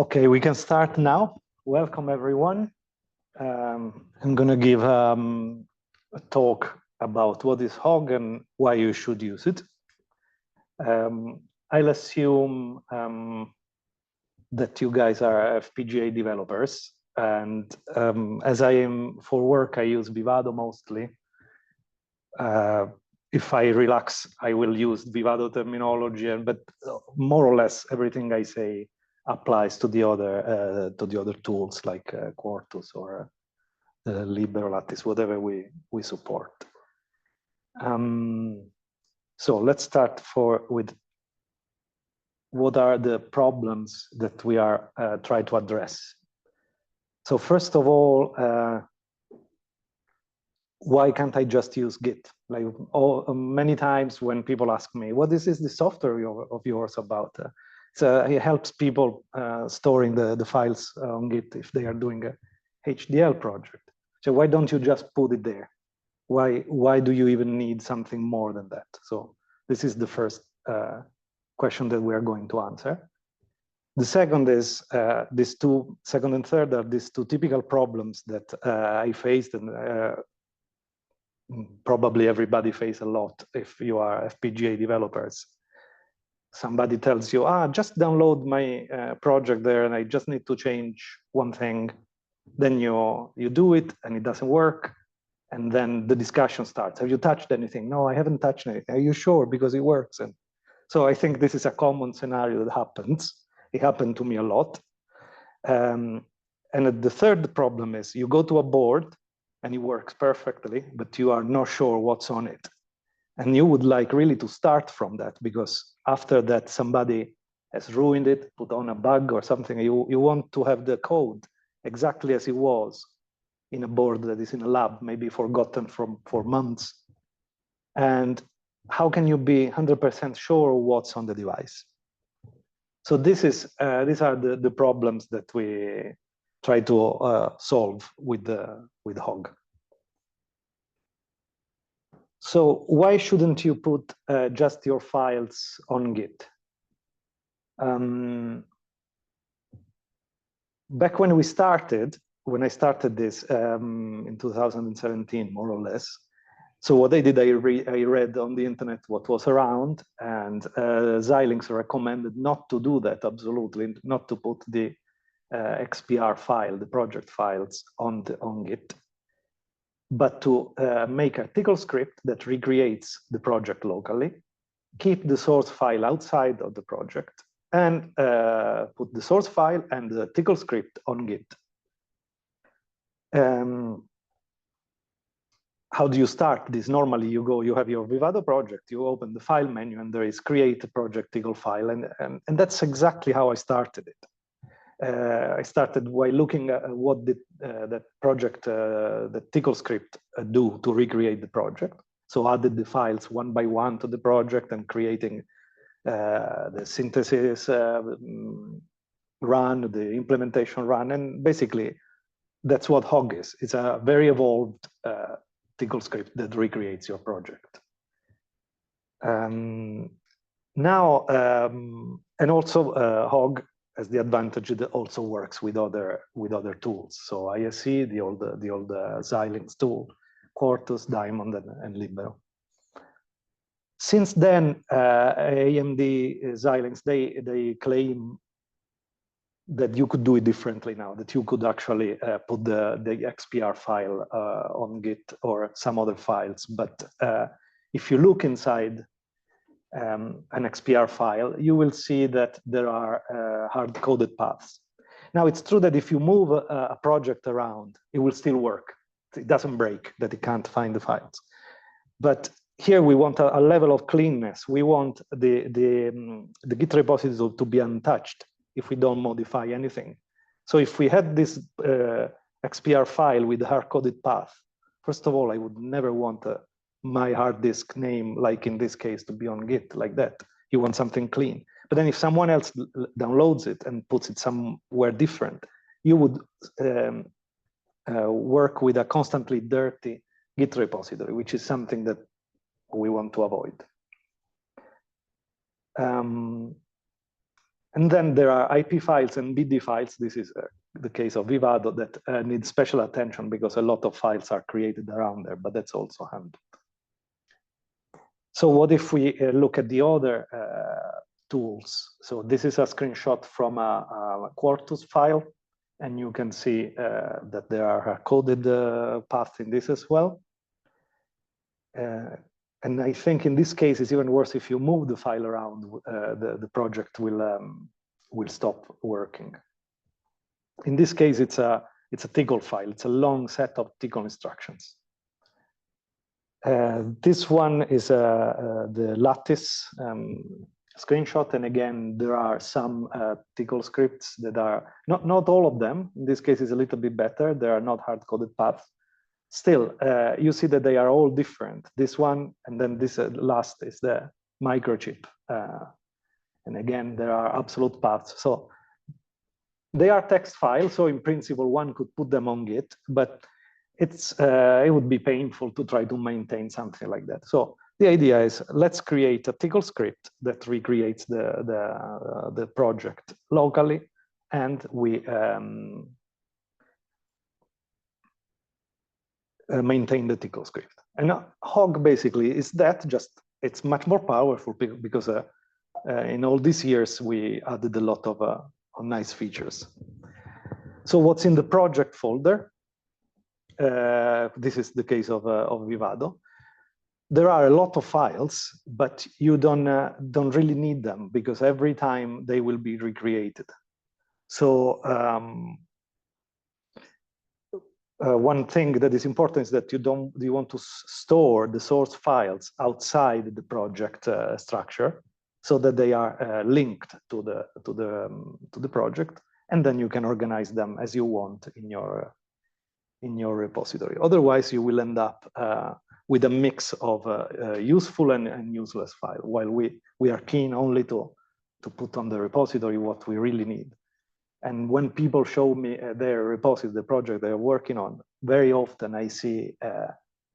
Okay, we can start now. Welcome, everyone. I'm going to give a talk about what is Hog and why you should use it. I'll assume that you guys are FPGA developers. And as I am for work, I use Vivado mostly. If I relax, I will use Vivado terminology, but more or less everything I say applies to the other tools like Quartus or Liber, Lattice, whatever we support. So let's start with what are the problems that we are trying to address. So first of all, why can't I just use Git? Like many times when people ask me, what is this software of yours about? So it helps people storing the files on Git if they are doing a HDL project. So why don't you just put it there? Why do you even need something more than that? So this is the first question that we are going to answer. The second is second and third are these two typical problems that I faced and probably everybody faces a lot if you are FPGA developers. Somebody tells you, just download my project there and I just need to change one thing. Then you do it and it doesn't work. And then the discussion starts. Have you touched anything? No, I haven't touched anything. Are you sure? Because it works. And so I think this is a common scenario that happens. It happened to me a lot. And the third problem is you go to a board and it works perfectly, but you are not sure what's on it. And you would like really to start from that, because after that somebody has ruined it, put on a bug or something. You want to have the code exactly as it was in a board that is in a lab, maybe forgotten for months. And how can you be 100% sure what's on the device? So these are the problems that we try to solve with Hog. So why shouldn't you put just your files on Git? Back when I started this in 2017, more or less. So what I did, I read on the internet what was around, and Xilinx recommended not to do that, absolutely, not to put the XPR file, the project files on Git, but to make a tickle script that recreates the project locally, keep the source file outside of the project, and put the source file and the tickle script on Git. How do you start this? Normally you have your Vivado project, you open the file menu and there is create a project tickle file. And that's exactly how I started it. I started by looking at what did that project, the tickle script do to recreate the project. So added the files one by one to the project and creating the synthesis run, the implementation run. And basically that's what Hog is. It's a very evolved tickle script that recreates your project. Now, and also Hog has the advantage that it also works with other tools. So ISE, the old Xilinx tool, Quartus, Diamond, and Libero. Since then, AMD, Xilinx, they claim that you could do it differently now, that you could actually put the XPR file on Git or some other files. But if you look inside an XPR file, you will see that there are hard-coded paths. Now, it's true that if you move a project around, it will still work. It doesn't break, that it can't find the files. But here we want a level of cleanness. We want the Git repository to be untouched if we don't modify anything. So if we had this XPR file with a hard-coded path, first of all, I would never want my hard disk name, like in this case, to be on Git like that. You want something clean. But then if someone else downloads it and puts it somewhere different, you would work with a constantly dirty Git repository, which is something that we want to avoid. And then there are IP files and BD files. This is the case of Vivado that needs special attention because a lot of files are created around there, but that's also handled. So what if we look at the other tools? So this is a screenshot from a Quartus file, and you can see that there are coded paths in this as well. And I think in this case, it's even worse if you move the file around, the project will stop working. In this case, it's a Tcl file. It's a long set of Tcl instructions. This one is the lattice screenshot, and again, there are some Tcl scripts that are not all of them. In this case, it's a little bit better. They are not hard-coded paths. Still, you see that they are all different. This one, and then this last is the microchip. And again, there are absolute paths. So they are text files. So in principle, one could put them on Git, but it would be painful to try to maintain something like that. So the idea is, let's create a Tcl script that recreates the project locally, and we maintain the Tcl script. And Hog basically is that, just it's much more powerful because in all these years we added a lot of nice features. So what's in the project folder? This is the case of Vivado. There are a lot of files, but you don't really need them because every time they will be recreated. So one thing that is important is that you want to store the source files outside the project structure, so that they are linked to the project, and then you can organize them as you want in your repository. Otherwise, you will end up with a mix of useful and useless files. While we are keen only to put on the repository what we really need. And when people show me their repository, the project they're working on, very often I see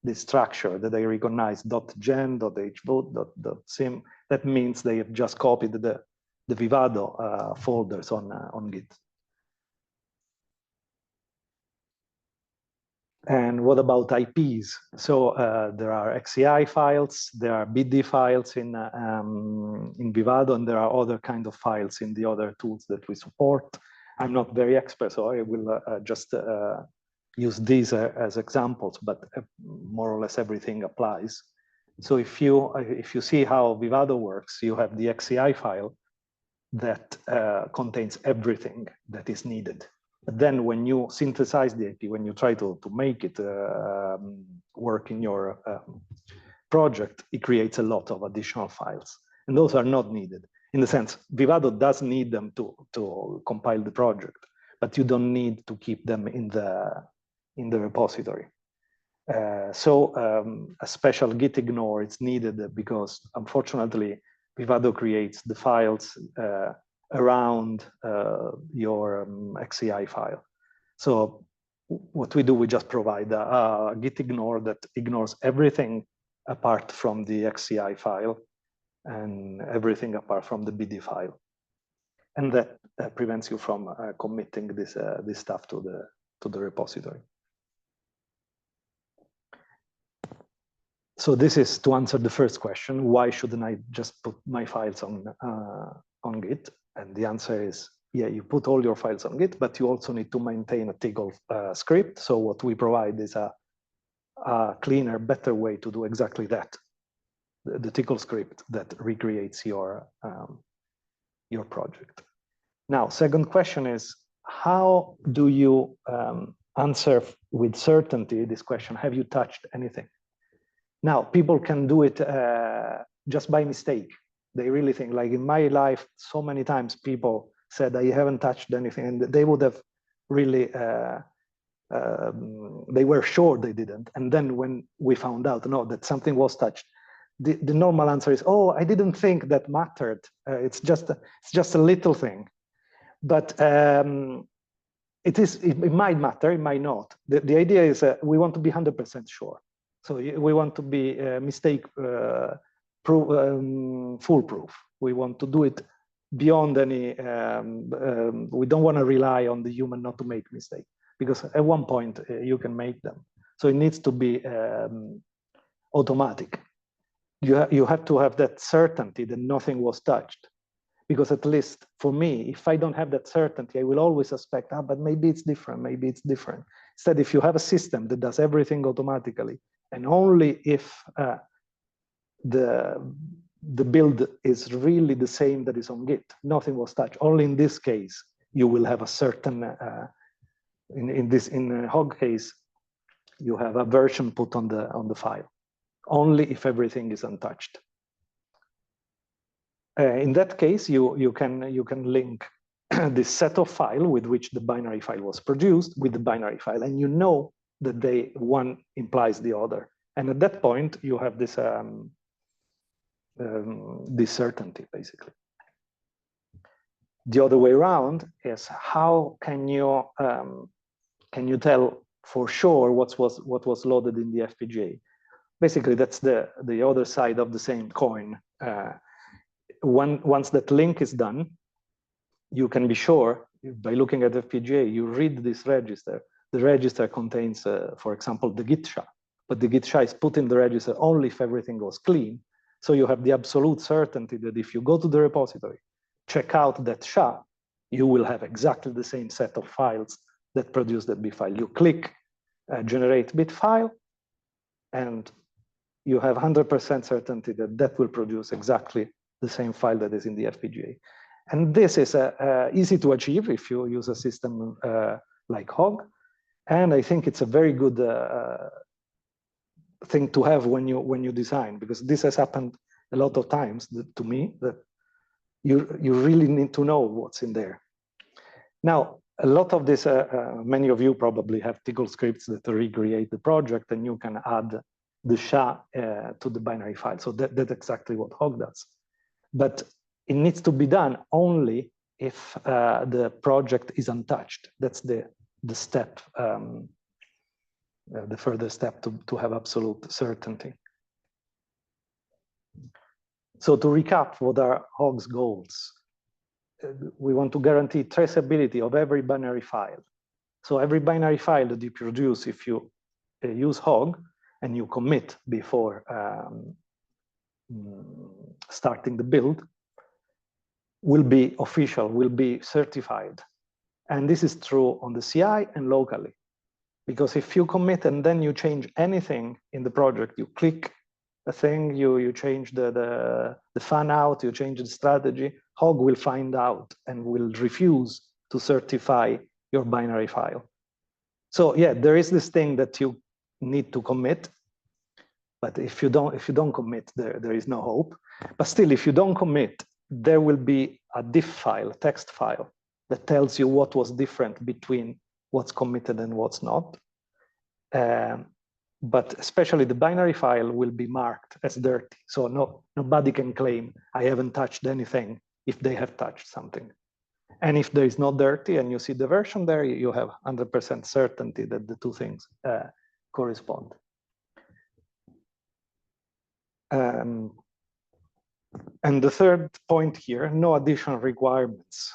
this structure that I recognize .gen, .hvote, .sim. That means they have just copied the Vivado folders on Git. And what about IPs? So there are XCI files, there are BD files in Vivado, and there are other kind of files in the other tools that we support. I'm not very expert, so I will just use these as examples, but more or less everything applies. So if you see how Vivado works, you have the XCI file that contains everything that is needed. But then when you synthesize the IP, when you try to make it work in your project, it creates a lot of additional files. And those are not needed. In the sense, Vivado does need them to compile the project, but you don't need to keep them in the repository. So a special git ignore is needed because, unfortunately, Vivado creates the files around your XCI file. So what we do, we just provide a git ignore that ignores everything apart from the XCI file and everything apart from the BD file. And that prevents you from committing this stuff to the repository. So this is to answer the first question: why shouldn't I just put my files on Git? And the answer is, yeah, you put all your files on Git, but you also need to maintain a Tcl script. So what we provide is a cleaner, better way to do exactly that. The Tcl script that recreates your project. Now, second question is, how do you answer with certainty this question? Have you touched anything? Now, people can do it just by mistake. They really think, like in my life, so many times people said, I haven't touched anything, and they would have really, they were sure they didn't. And then when we found out, no, that something was touched, the normal answer is, oh, I didn't think that mattered. It's just a little thing. But it might matter, it might not. The idea is we want to be 100% sure. So we want to be foolproof. We want to do it beyond any, we don't want to rely on the human not to make mistakes, because at one point you can make them. So it needs to be automatic. You have to have that certainty that nothing was touched. Because at least for me, if I don't have that certainty, I will always suspect, but maybe it's different, maybe it's different. Instead, if you have a system that does everything automatically, and only if the build is really the same that is on Git, nothing was touched. Only in this case, you will have a certain, in a Hog case, you have a version put on the file, only if everything is untouched. In that case, you can link this set of file with which the binary file was produced with the binary file, and you know that one implies the other. And at that point, you have this this certainty, basically. The other way around is how can you tell for sure what was loaded in the FPGA? Basically, that's the other side of the same coin. Once that link is done, you can be sure by looking at the FPGA, you read this register. The register contains, for example, the Git SHA, but the Git SHA is put in the register only if everything goes clean. So you have the absolute certainty that if you go to the repository, check out that SHA, you will have exactly the same set of files that produce that bit file. You click generate bit file, and you have 100% certainty that that will produce exactly the same file that is in the FPGA. And this is easy to achieve if you use a system like Hog. And I think it's a very good thing to have when you design, because this has happened a lot of times to me, that you really need to know what's in there. Now, a lot of this, many of you probably have Tcl scripts that recreate the project, and you can add the SHA to the binary file. So that's exactly what Hog does. But it needs to be done only if the project is untouched. That's the step, the further step to have absolute certainty. So to recap, what are Hog's goals? We want to guarantee traceability of every binary file. So every binary file that you produce, if you use Hog and you commit before starting the build, will be official, will be certified. And this is true on the CI and locally. Because if you commit and then you change anything in the project, you click a thing, you change the fan out, you change the strategy, Hog will find out and will refuse to certify your binary file. So yeah, there is this thing that you need to commit, but if you don't commit, there is no hope. But still, if you don't commit, there will be a diff file, text file, that tells you what was different between what's committed and what's not. But especially the binary file will be marked as dirty. So nobody can claim I haven't touched anything if they have touched something. And if there is no dirty and you see the version there, you have 100% certainty that the two things correspond. And the third point here, no additional requirements.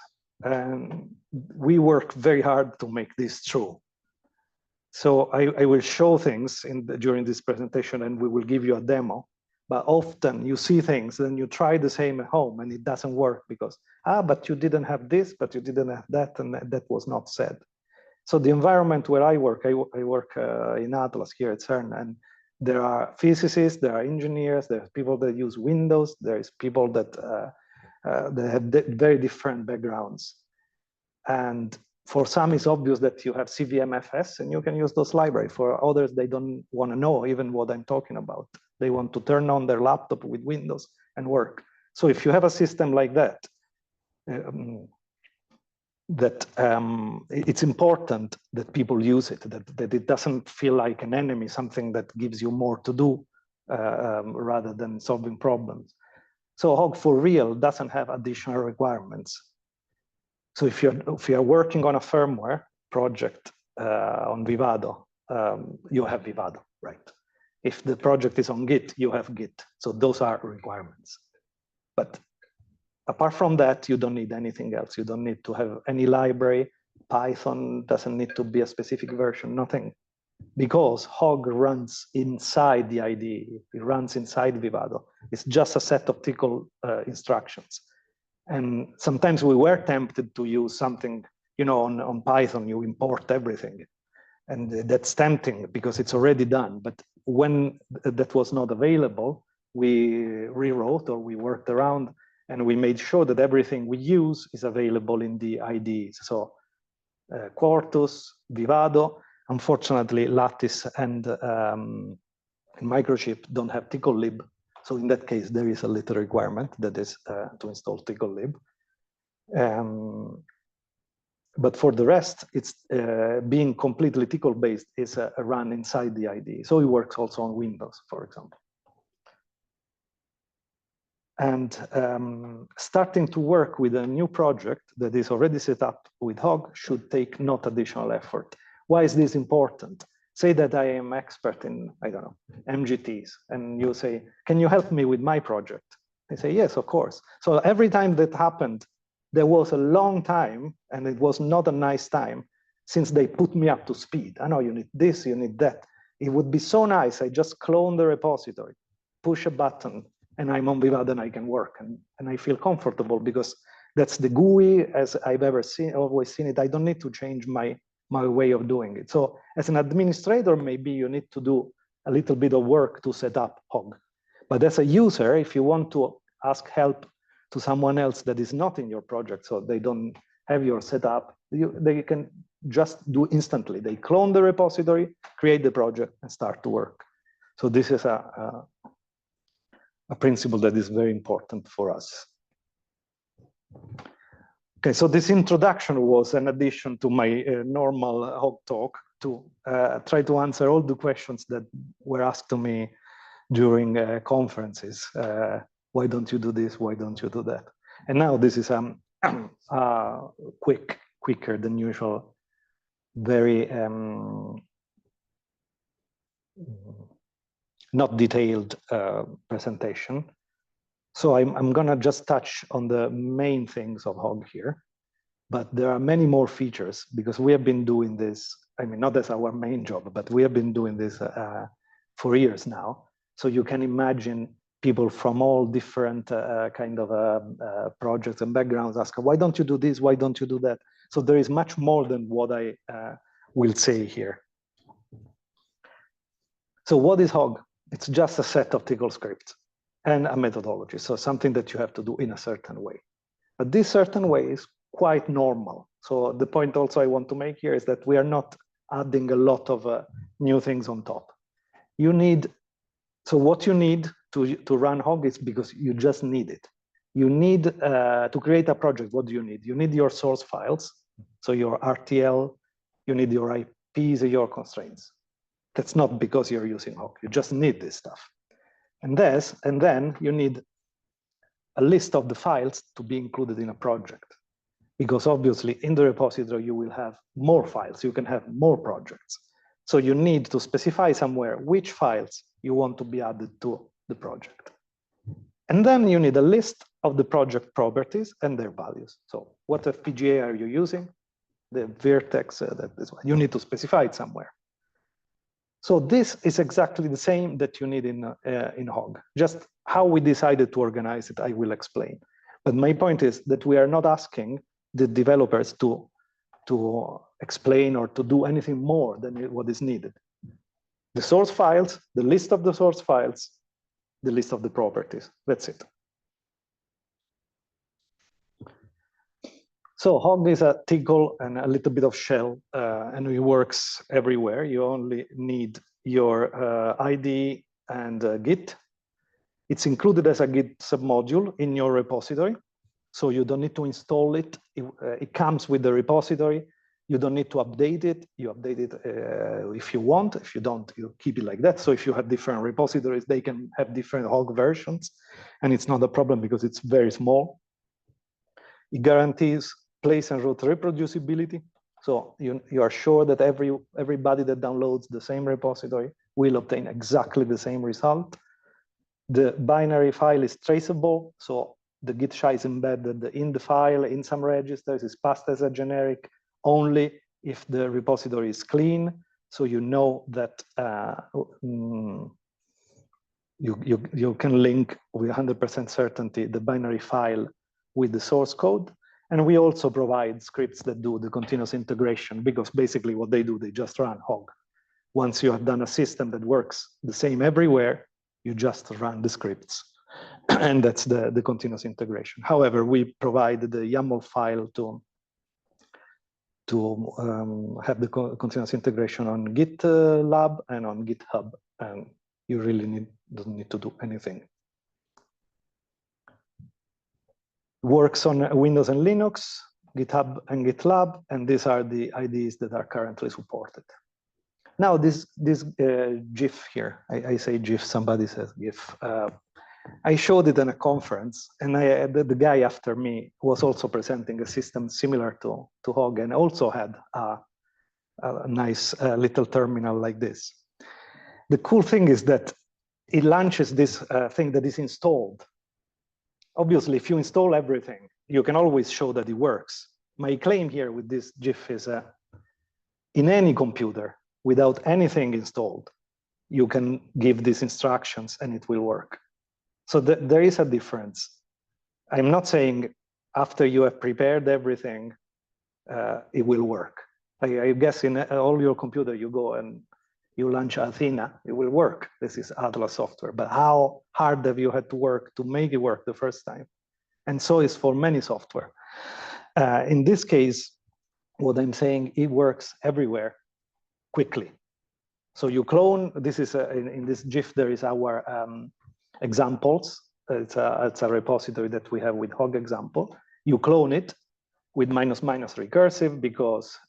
We work very hard to make this true. So I will show things during this presentation, and we will give you a demo. But often you see things, then you try the same at home, and it doesn't work because, but you didn't have this, but you didn't have that, and that was not said. So the environment where I work in Atlas here at CERN, and there are physicists, there are engineers, there are people that use Windows, there's people that have very different backgrounds. And for some, it's obvious that you have CVMFS and you can use those libraries. For others, they don't want to know even what I'm talking about. They want to turn on their laptop with Windows and work. So if you have a system like that, it's important that people use it, that it doesn't feel like an enemy, something that gives you more to do rather than solving problems. So Hog for real doesn't have additional requirements. So if you're working on a firmware project on Vivado, you have Vivado, right? If the project is on Git, you have Git. So those are requirements. But apart from that, you don't need anything else. You don't need to have any library. Python doesn't need to be a specific version, nothing. Because Hog runs inside the IDE, it runs inside Vivado. It's just a set of TCL instructions. And sometimes we were tempted to use something, you know, on Python, you import everything. And that's tempting because it's already done. But when that was not available, we rewrote or we worked around and we made sure that everything we use is available in the IDEs. So Quartus, Vivado, unfortunately, Lattice and Microchip don't have TCL-lib. So in that case, there is a little requirement that is to install TCL-lib. But for the rest, it's being completely TCL-based is a run inside the IDE. So it works also on Windows, for example. And starting to work with a new project that is already set up with Hog should take not additional effort. Why is this important? Say that I am expert in, I don't know, MGTs, and you say, can you help me with my project? I say, yes, of course. So every time that happened, there was a long time, and it was not a nice time, since they put me up to speed. I know you need this, you need that. It would be so nice, I just clone the repository, push a button, and I'm on Vivado and I can work. And I feel comfortable because that's the GUI as I've ever seen, always seen it. I don't need to change my way of doing it. So as an administrator, maybe you need to do a little bit of work to set up Hog. But as a user, if you want to ask help to someone else that is not in your project, so they don't have your setup, they can just do instantly. They clone the repository, create the project, and start to work. So this is a principle that is very important for us. Okay, so this introduction was an addition to my normal Hog talk to try to answer all the questions that were asked to me during conferences. Why don't you do this? Why don't you do that? And now this is quicker than usual, very not detailed presentation. So I'm gonna just touch on the main things of Hog here, but there are many more features because we have been doing this, I mean, not as our main job, but we have been doing this for years now. So you can imagine people from all different kind of projects and backgrounds ask, why don't you do this? Why don't you do that? So there is much more than what I will say here. So what is Hog? It's just a set of TCL scripts and a methodology. So something that you have to do in a certain way. But this certain way is quite normal. So the point also I want to make here is that we are not adding a lot of new things on top. You need, so what you need to run Hog is because you just need it. You need to create a project, what do you need? You need your source files, so your RTL, you need your IPs, your constraints. That's not because you're using Hog, you just need this stuff. And then you need a list of the files to be included in a project. Because obviously in the repository, you will have more files, you can have more projects. So you need to specify somewhere which files you want to be added to the project. And then you need a list of the project properties and their values. So what FPGA are you using? The Vertex, that is what you need to specify it somewhere. So this is exactly the same that you need in Hog. Just how we decided to organize it, I will explain. But my point is that we are not asking the developers to explain or to do anything more than what is needed. The source files, the list of the source files, the list of the properties, that's it. So Hog is a TCL and a little bit of shell, and it works everywhere. You only need your IDE and Git. It's included as a Git submodule in your repository, so you don't need to install it. It comes with the repository. You don't need to update it. You update it if you want. If you don't, you keep it like that. So if you have different repositories, they can have different Hog versions, and it's not a problem because it's very small. It guarantees place and route reproducibility. So you are sure that everybody that downloads the same repository will obtain exactly the same result. The binary file is traceable. So the git SHA is embedded in the file, in some registers, is passed as a generic only if the repository is clean. So you know that you can link with 100% certainty the binary file with the source code. And we also provide scripts that do the continuous integration, because basically what they do, they just run Hog. Once you have done a system that works the same everywhere, you just run the scripts. And that's the continuous integration. However, we provide the YAML file to have the continuous integration on GitLab and on GitHub. And you really don't need to do anything. Works on Windows and Linux, GitHub and GitLab, and these are the IDEs that are currently supported. Now this GIF here, I say GIF, somebody says GIF. I showed it in a conference, and the guy after me was also presenting a system similar to Hog, and also had a nice little terminal like this. The cool thing is that it launches this thing that is installed. Obviously, if you install everything, you can always show that it works. My claim here with this GIF is in any computer, without anything installed, you can give these instructions and it will work. So there is a difference. I'm not saying after you have prepared everything, it will work. I guess in all your computer, you go and you launch Athena, it will work. This is Atlas software. But how hard have you had to work to make it work the first time? And so is for many software. In this case, what I'm saying, it works everywhere quickly. So you clone, this is in this GIF, there is our examples. It's a repository that we have with Hog example. You clone it with ---- recursive because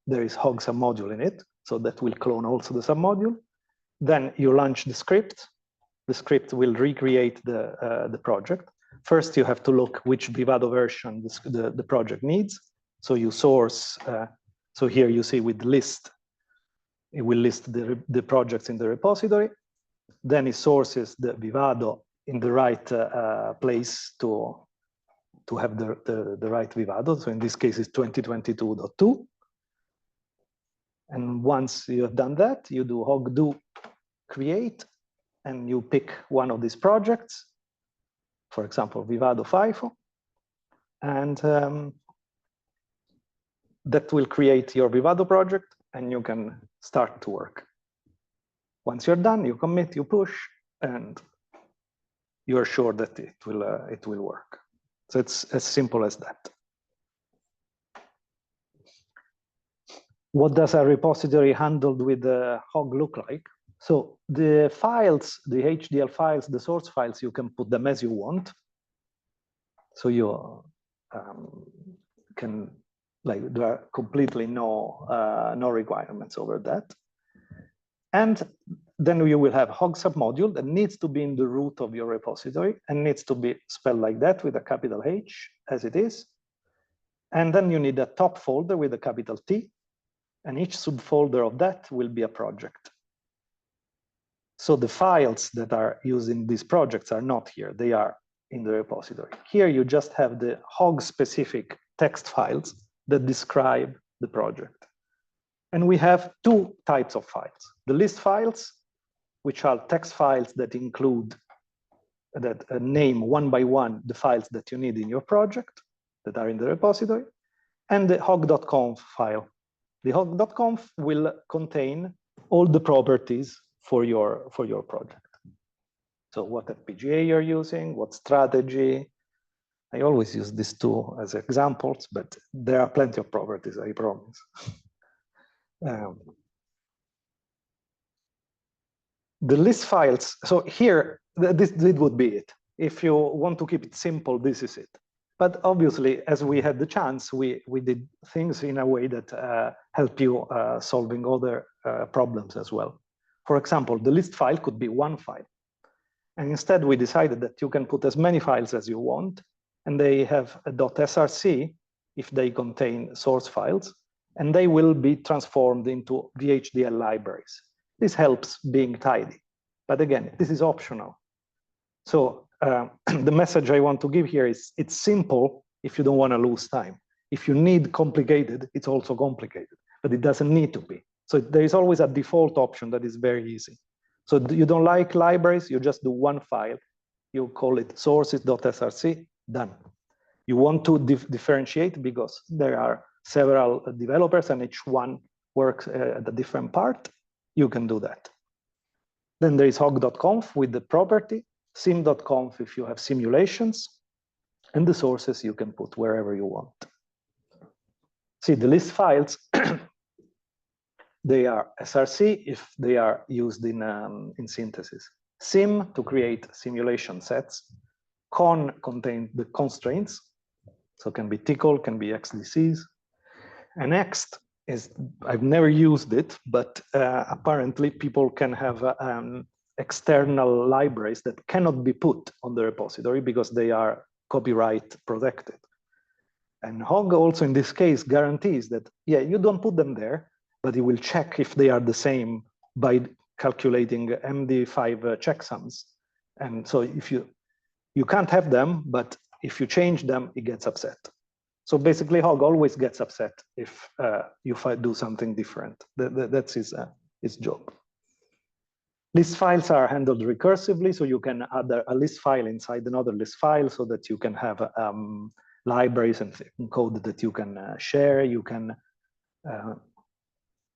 there is Hog submodule in it. So that will clone also the submodule. Then you launch the script. The script will recreate the project. First, you have to look which Vivado version the project needs. So you source, so here you see with list, it will list the projects in the repository. Then it sources the Vivado in the right place to have the right Vivado. So in this case, it's 2022.2. And once you have done that, you do Hog do create, and you pick one of these projects, for example, Vivado FIFO, and that will create your Vivado project, and you can start to work. Once you're done, you commit, you push, and you're sure that it will work. So it's as simple as that. What does a repository handled with Hog look like? So the files, the HDL files, the source files, you can put them as you want. So you can, like, there are completely no requirements over that. And then you will have Hog submodule that needs to be in the root of your repository and needs to be spelled like that with a capital H as it is. And then you need a top folder with a capital T. And each subfolder of that will be a project. So the files that are used in these projects are not here. They are in the repository. Here you just have the Hog-specific text files that describe the project. And we have two types of files. The list files, which are text files that include, that name one by one the files that you need in your project that are in the repository, and the hog.conf file. The hog.conf will contain all the properties for your project. So what FPGA you're using, what strategy. I always use these two as examples, but there are plenty of properties, I promise. The list files, so here, this would be it. If you want to keep it simple, this is it. But obviously, as we had the chance, we did things in a way that help you solving other problems as well. For example, the list file could be one file. And instead, we decided that you can put as many files as you want, and they have a .src if they contain source files, and they will be transformed into VHDL libraries. This helps being tidy. But again, this is optional. So the message I want to give here is it's simple if you don't want to lose time. If you need complicated, it's also complicated, but it doesn't need to be. So there is always a default option that is very easy. So you don't like libraries, you just do one file. You call it sources.src, done. You want to differentiate because there are several developers and each one works at a different part. You can do that. Then there is hog.conf with the property, sim.conf if you have simulations, and the sources you can put wherever you want. See, the list files, they are SRC if they are used in synthesis. Sim to create simulation sets. Con contain the constraints, so can be TCL, can be XDCs. And Next is, I've never used it, but apparently people can have external libraries that cannot be put on the repository because they are copyright protected. And Hog also in this case guarantees that, yeah, you don't put them there, but it will check if they are the same by calculating MD5 checksums. And so if you can't have them, but if you change them, it gets upset. So basically Hog always gets upset if you do something different. That's his job. List files are handled recursively, so you can add a list file inside another list file so that you can have libraries and code that you can share. You can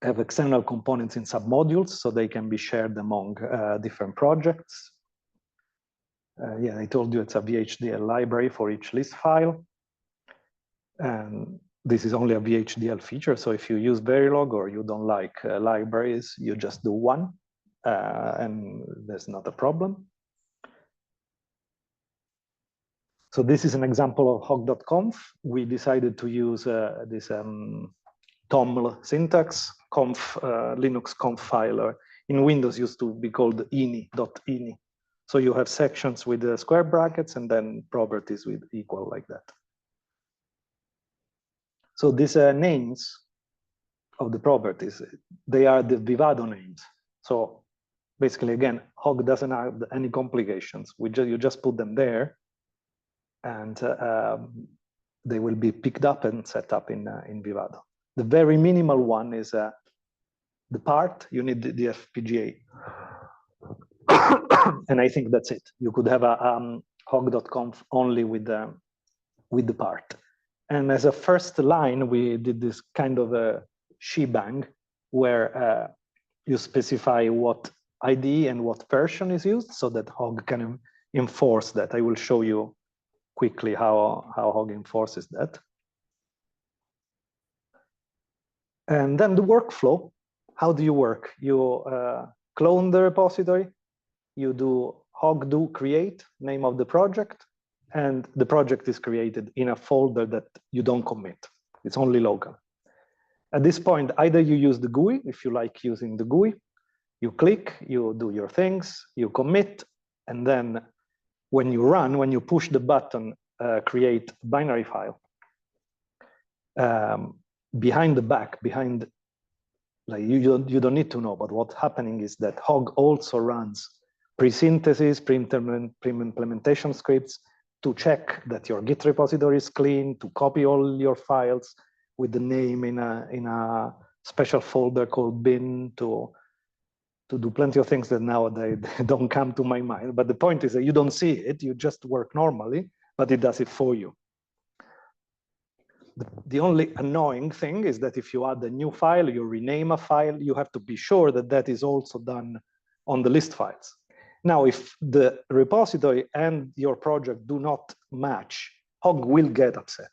have external components in submodules so they can be shared among different projects. Yeah, I told you it's a VHDL library for each list file. And this is only a VHDL feature. So if you use Verilog or you don't like libraries, you just do one and there's not a problem. So this is an example of hog.conf. We decided to use this TOML syntax, Linux conf filer. In Windows used to be called ini.ini. So you have sections with the square brackets and then properties with equal like that. So these names of the properties, they are the Vivado names. So basically, again, Hog doesn't have any complications. You just put them there and they will be picked up and set up in Vivado. The very minimal one is the part, you need the FPGA. And I think that's it. You could have a hog.conf only with the part. And as a first line, we did this kind of a shebang where you specify what ID and what version is used so that Hog can enforce that. I will show you quickly how Hog enforces that. And then the workflow, how do you work? You clone the repository, you do hog do create, name of the project, and the project is created in a folder that you don't commit. It's only local. At this point, either you use the GUI, if you like using the GUI, you click, you do your things, you commit, and then when you run, when you push the button, create binary file, behind the back, like you don't need to know, but what's happening is that Hog also runs pre-synthesis, pre-implementation scripts to check that your Git repository is clean, to copy all your files with the name in a special folder called bin, to do plenty of things that now they don't come to my mind. But the point is that you don't see it, you just work normally, but it does it for you. The only annoying thing is that if you add a new file, you rename a file, you have to be sure that that is also done on the list files. Now, if the repository and your project do not match, Hog will get upset.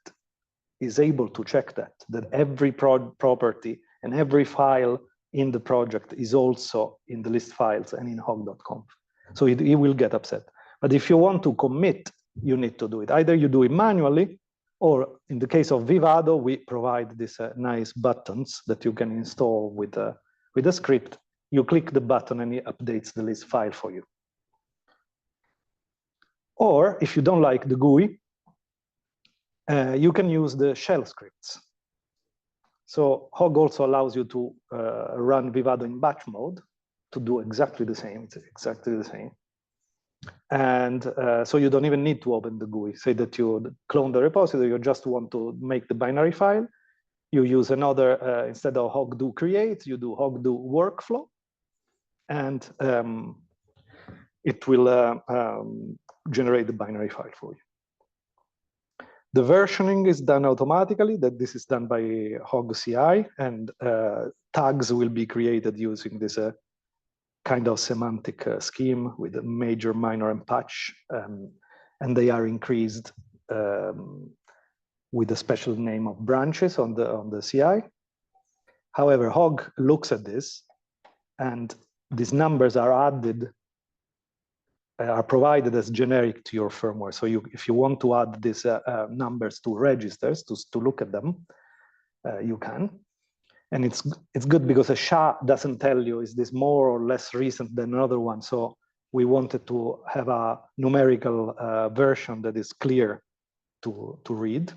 Is able to check that every property and every file in the project is also in the list files and in hog.conf. So it will get upset. But if you want to commit, you need to do it. Either you do it manually, or in the case of Vivado, we provide these nice buttons that you can install with a script. You click the button and it updates the list file for you. Or if you don't like the GUI, you can use the shell scripts. So Hog also allows you to run Vivado in batch mode to do exactly the same. It's exactly the same. And so you don't even need to open the GUI. Say that you clone the repository, you just want to make the binary file. You use another, instead of hog do create, you do hog do workflow. And it will generate the binary file for you. The versioning is done automatically, that this is done by Hog CI, and tags will be created using this kind of semantic scheme with a major, minor, and patch, and they are increased with a special name of branches on the CI. However, Hog looks at this, and these numbers are added, are provided as generic to your firmware. So if you want to add these numbers to registers to look at them, you can. And it's good because a SHA doesn't tell you is this more or less recent than another one. So we wanted to have a numerical version that is clear to read.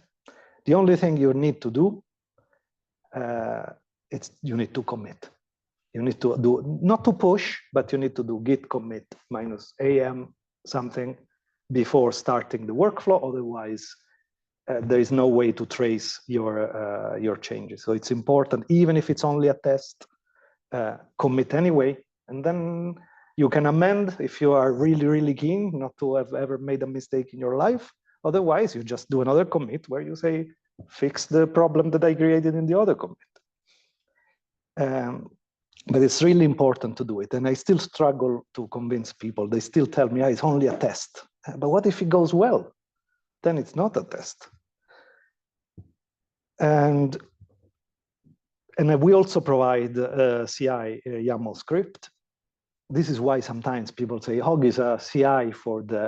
The only thing you need to do, you need to commit. You need to do, not to push, but you need to do git commit -am something before starting the workflow. Otherwise, there is no way to trace your changes. So it's important, even if it's only a test, commit anyway, and then you can amend if you are really, really keen not to have ever made a mistake in your life. Otherwise, you just do another commit where you say, fix the problem that I created in the other commit. But it's really important to do it. And I still struggle to convince people. They still tell me, it's only a test. But what if it goes well? Then it's not a test. And we also provide CI YAML script. This is why sometimes people say Hog is a CI for the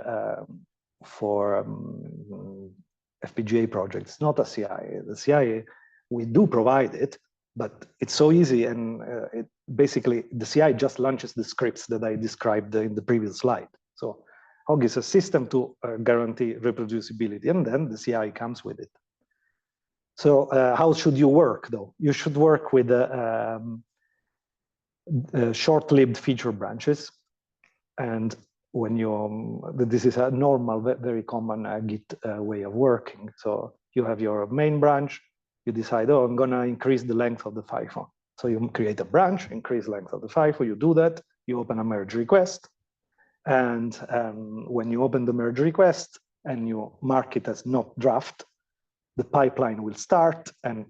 FPGA project. It's not a CI. The CI, we do provide it, but it's so easy, and basically the CI just launches the scripts that I described in the previous slide. So Hog is a system to guarantee reproducibility, and then the CI comes with it. So how should you work, though? You should work with short-lived feature branches. And when this is a normal, very common Git way of working. So you have your main branch, you decide, oh, I'm gonna increase the length of the FIFO. So you create a branch, increase length of the FIFO, you do that, you open a merge request. And when you open the merge request and you mark it as not draft, the pipeline will start and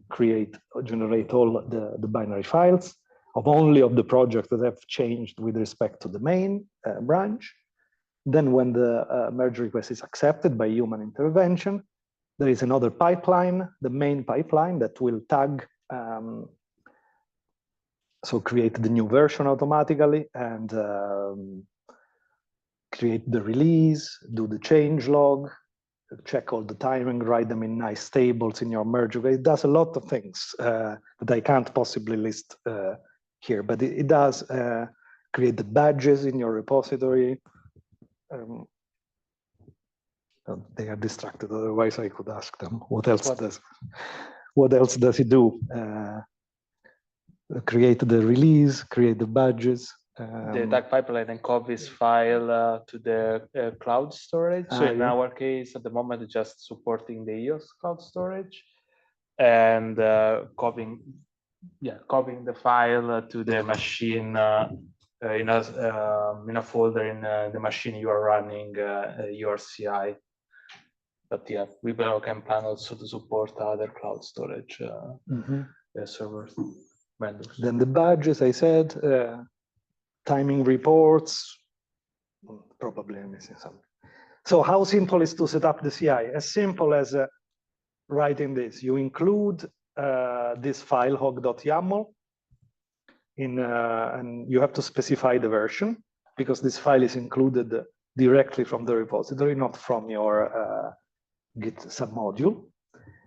generate all the binary files of only of the projects that have changed with respect to the main branch. Then when the merge request is accepted by human intervention, there is another pipeline, the main pipeline, that will tag, so create the new version automatically and create the release, do the change log, check all the timing, write them in nice tables in your merge. It does a lot of things that I can't possibly list here, but it does create the badges in your repository. They are distracted, otherwise I could ask them. What else does it do? Create the release, create the badges. The tag pipeline and copy this file to the cloud storage. So in our case, at the moment, just supporting the EOS cloud storage and copying the file to the machine in a folder in the machine you are running your CI. But yeah, we can plan also to support other cloud storage servers, vendors. Then the badges, I said, timing reports, probably I'm missing something. So how simple is to set up the CI? As simple as writing this. You include this file hog.yaml and you have to specify the version, because this file is included directly from the repository, not from your Git submodule.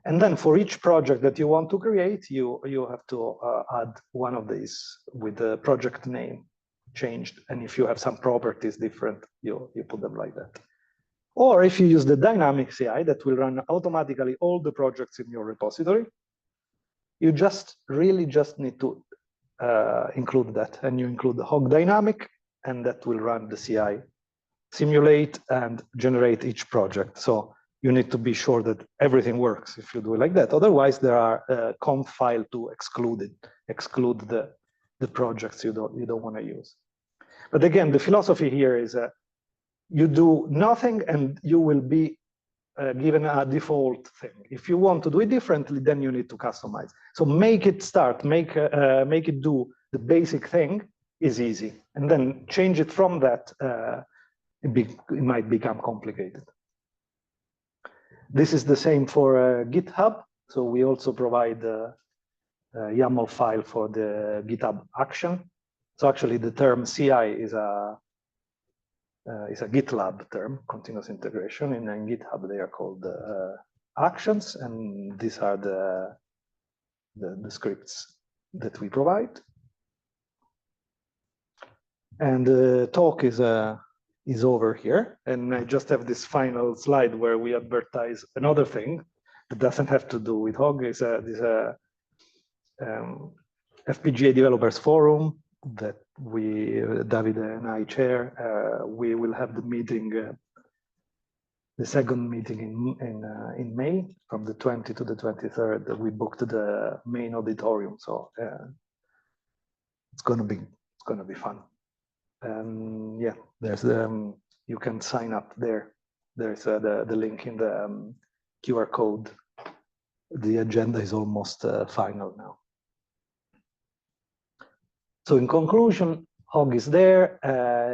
And then for each project that you want to create, you have to add one of these with the project name changed. And if you have some properties different, you put them like that. Or if you use the dynamic CI that will run automatically all the projects in your repository, you really just need to include that. And you include the Hog dynamic, and that will run the CI simulate and generate each project. So you need to be sure that everything works if you do it like that. Otherwise, there are conf file to exclude the projects you don't want to use. But again, the philosophy here is you do nothing and you will be given a default thing. If you want to do it differently, then you need to customize. So make it start, make it do the basic thing is easy, and then change it from that. It might become complicated. This is the same for GitHub. So we also provide a YAML file for the GitHub action. So actually, the term CI is a GitLab term, continuous integration. And in GitHub, they are called actions, and these are the scripts that we provide. And the talk is over here, and I just have this final slide where we advertise another thing that doesn't have to do with Hog. Is this FPGA Developers Forum that David and I chair. We will have the meeting, the second meeting in May, from the 20th to the 23rd. We booked the main auditorium, so it's gonna be fun. Yeah, there's you can sign up there. There's the link in the QR code. The agenda is almost final now. So in conclusion, Hog is there.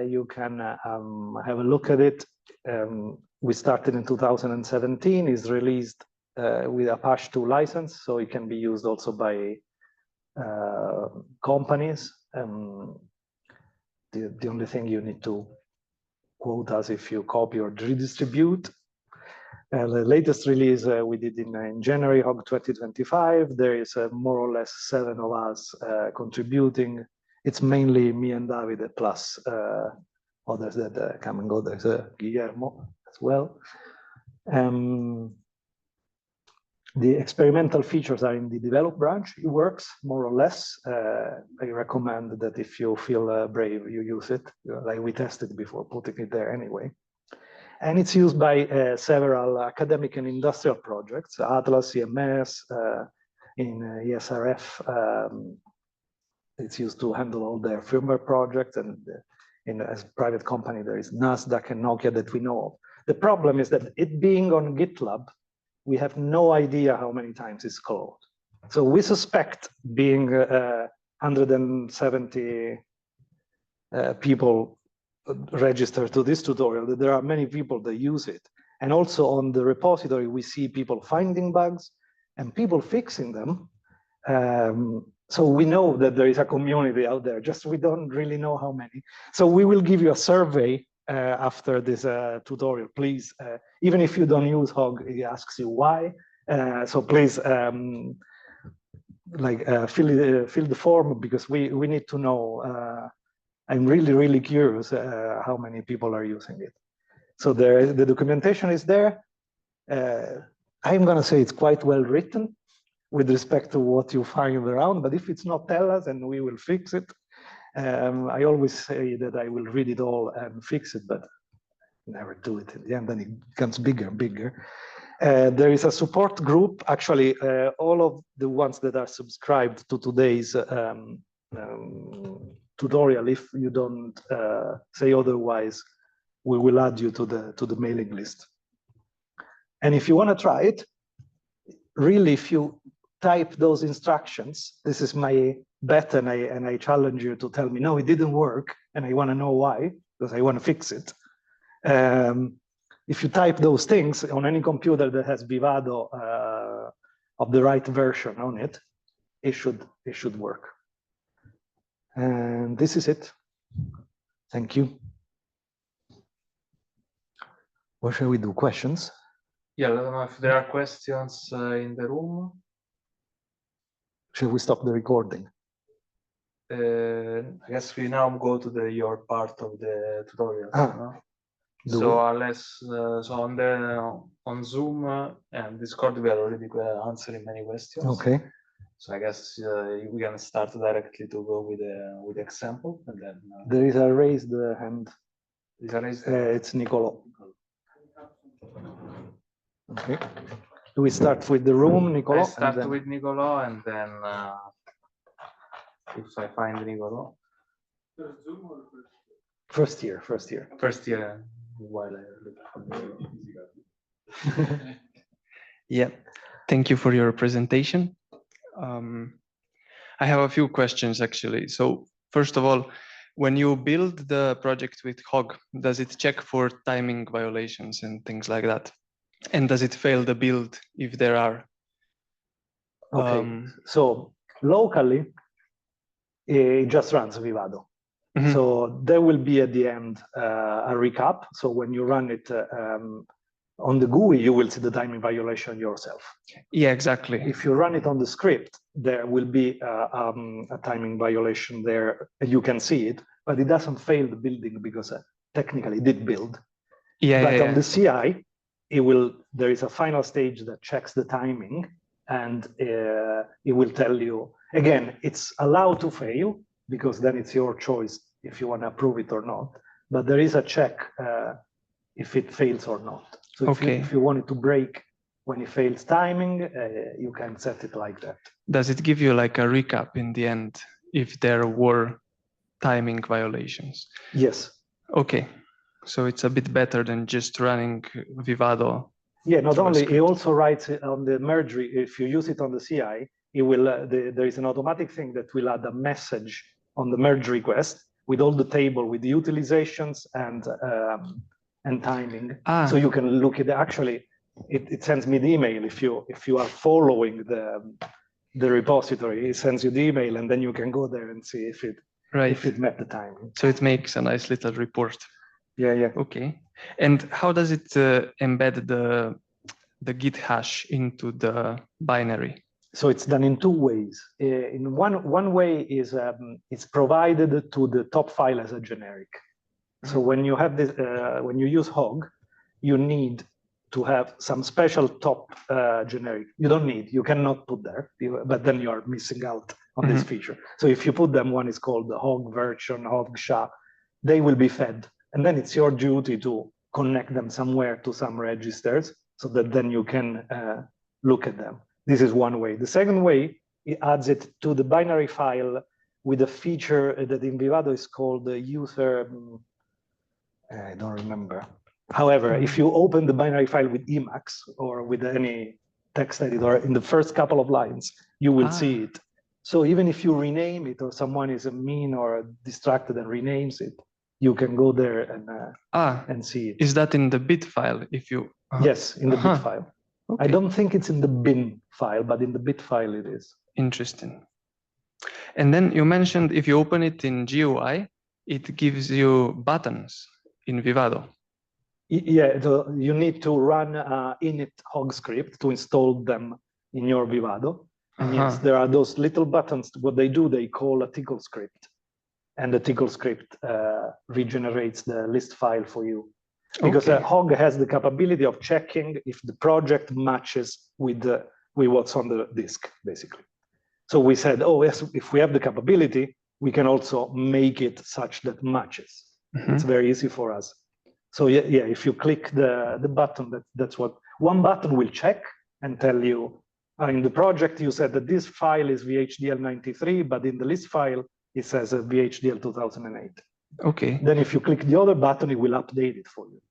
You can have a look at it. We started in 2017. It's released with Apache 2 license, so it can be used also by companies. The only thing you need to quote us if you copy or redistribute. The latest release we did in January, Hog 2025. There is more or less 7 of us contributing. It's mainly me and David plus others that come and go. There's Guillermo as well. The experimental features are in the develop branch. It works more or less. I recommend that if you feel brave, you use it. Like we tested before putting it there anyway. And it's used by several academic and industrial projects, Atlas, EMS, in ESRF. It's used to handle all their firmware projects, and as a private company, there is NASDAQ and Nokia that we know of. The problem is that it being on GitLab, we have no idea how many times it's called. So we suspect, being 170 people registered to this tutorial, that there are many people that use it. And also on the repository, we see people finding bugs and people fixing them. So we know that there is a community out there, just we don't really know how many. So we will give you a survey after this tutorial. Please, even if you don't use Hog, it asks you why. So please, fill the form, because we need to know. I'm really curious how many people are using it. So the documentation is there. I'm gonna say it's quite well written with respect to what you find around, but if it's not, tell us and we will fix it. I always say that I will read it all and fix it, but never do it in the end, then it becomes bigger and bigger. There is a support group. Actually, all of the ones that are subscribed to today's tutorial, if you don't say otherwise, we will add you to the mailing list. And if you want to try it, really, if you type those instructions, this is my bet, and I challenge you to tell me, no, it didn't work, and I want to know why, because I want to fix it. If you type those things on any computer that has Vivado of the right version on it, it should work. And this is it. Thank you. What shall we do? Questions? Yeah, I don't know if there are questions in the room. Shall we stop the recording? I guess we now go to your part of the tutorial. No? So unless on Zoom and Discord, we are already answering many questions. Okay. So I guess we can start directly to go with the example, and then there is a raised hand. It's Niccolò. Okay. Do we start with the room, Niccolò? I start with Niccolò, and then if I find Niccolò. First year. While I look for Yeah, thank you for your presentation. I have a few questions actually. So first of all, when you build the project with Hog, does it check for timing violations and things like that? And does it fail the build if there are? Okay, so locally, it just runs Vivado. Mhm. So there will be at the end a recap. So when you run it on the GUI, you will see the timing violation yourself. Yeah, exactly. If you run it on the script, there will be a timing violation there, and you can see it, but it doesn't fail the building because technically it did build. Yeah, But yeah, on the CI, there is a final stage that checks the timing, and it will tell you, again, it's allowed to fail, because then it's your choice if you want to approve it or not. But there is a check if it fails or not. So if you want it to break when it fails timing, you can set it like that. Does it give you like a recap in the end if there were timing violations? Yes. Okay, so it's a bit better than just running Vivado. Yeah, not only, it also writes it on the merge. If you use it on the CI, it will. There is an automatic thing that will add a message on the merge request with all the table with the utilizations and timing. So you can look at actually. It sends me the email if you are following the repository. It sends you the email, and then you can go there and see if it met the timing. So it makes a nice little report. Yeah. Okay. And how does it embed the Git hash into the binary? So it's done in two ways. In one way is it's provided to the top file as a generic. So when you have this, when you use Hog, you need to have some special top generic. You don't need, you cannot put there, but then you are missing out on this feature. So if you put them, one is called the Hog version, Hog SHA, they will be fed. And then it's your duty to connect them somewhere to some registers so that then you can look at them. This is one way. The second way, it adds it to the binary file with a feature that in Vivado is called the user, I don't remember. However, if you open the binary file with Emacs or with any text editor in the first couple of lines, you will see it. So even if you rename it or someone is mean or distracted and renames it, you can go there and see it. Is that in the bit file? If you Yes, in the bit file. Okay. I don't think it's in the bin file, but in the bit file it is. Interesting. And then you mentioned if you open it in GUI, it gives you buttons in Vivado. Yeah, you need to run init hog script to install them in your Vivado. And yes, there are those little buttons. What they do, they call a tickle script. And the tickle script regenerates the list file for you. Because Hog has the capability of checking if the project matches with what's on the disk, basically. So we said, oh, yes, if we have the capability, we can also make it such that matches. It's very easy for us. So yeah, if you click the button, that's what one button will check and tell you, in the project, you said that this file is VHDL 93, but in the list file, it says VHDL 2008. Okay. Then if you click the other button, it will update it for you.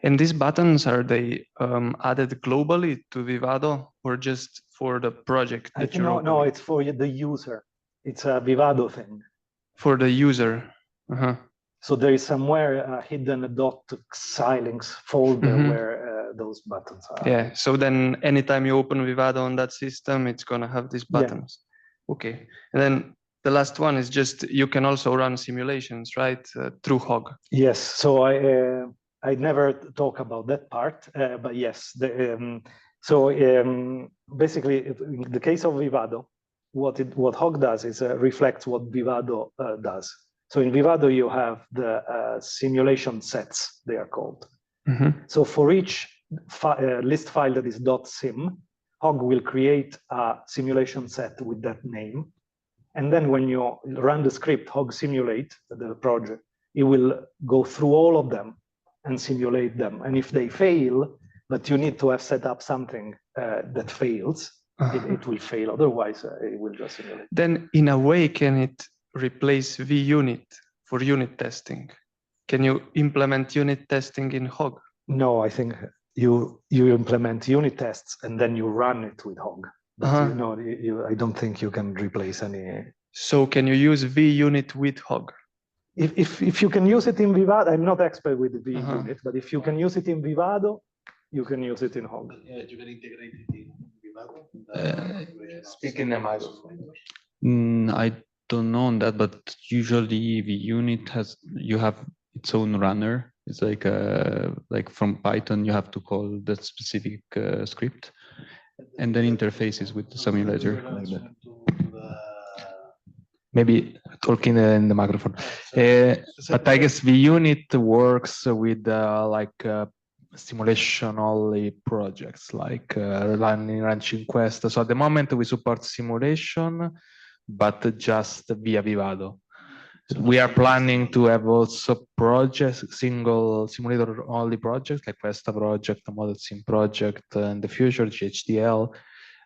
And these buttons, are they added globally to Vivado or just for the project that you're opening? No, it's for the user. It's a Vivado thing. For the user. So there is somewhere hidden a .xilinx folder where those buttons are. Yeah, so then anytime you open Vivado on that system, it's going to have these buttons. Yeah. Okay. And then the last one is just, you can also run simulations, right, through Hog? Yes, so I never talk about that part, but yes. Basically, in the case of Vivado, what Hog does is reflects what Vivado does. So in Vivado, you have the simulation sets, they are called. So for each list file that is .sim, Hog will create a simulation set with that name. And then when you run the script, Hog simulate the project, it will go through all of them and simulate them. And if they fail, but you need to have set up something that fails, it will fail. Otherwise, it will just simulate. Then, in a way, can it replace vUnit for unit testing? Can you implement unit testing in Hog? No, I think you implement unit tests and then you run it with Hog. But I don't think you can replace any. So can you use vUnit with Hog? If you can use it in Vivado, I'm not expert with vUnit, but if you can use it in Vivado, you can use it in Hog. You can integrate it in Vivado. Speak in the microphone. I don't know on that, but usually vUnit you have its own runner. It's like from Python, you have to call that specific script, and then interfaces with the simulator. Maybe talking in the microphone. But I guess vUnit works with simulation only projects like running Ranching Quest. So at the moment we support simulation, but just via Vivado. We are planning to have also projects, single simulator only projects like Questa project, a Model Sim project in the future, HDL.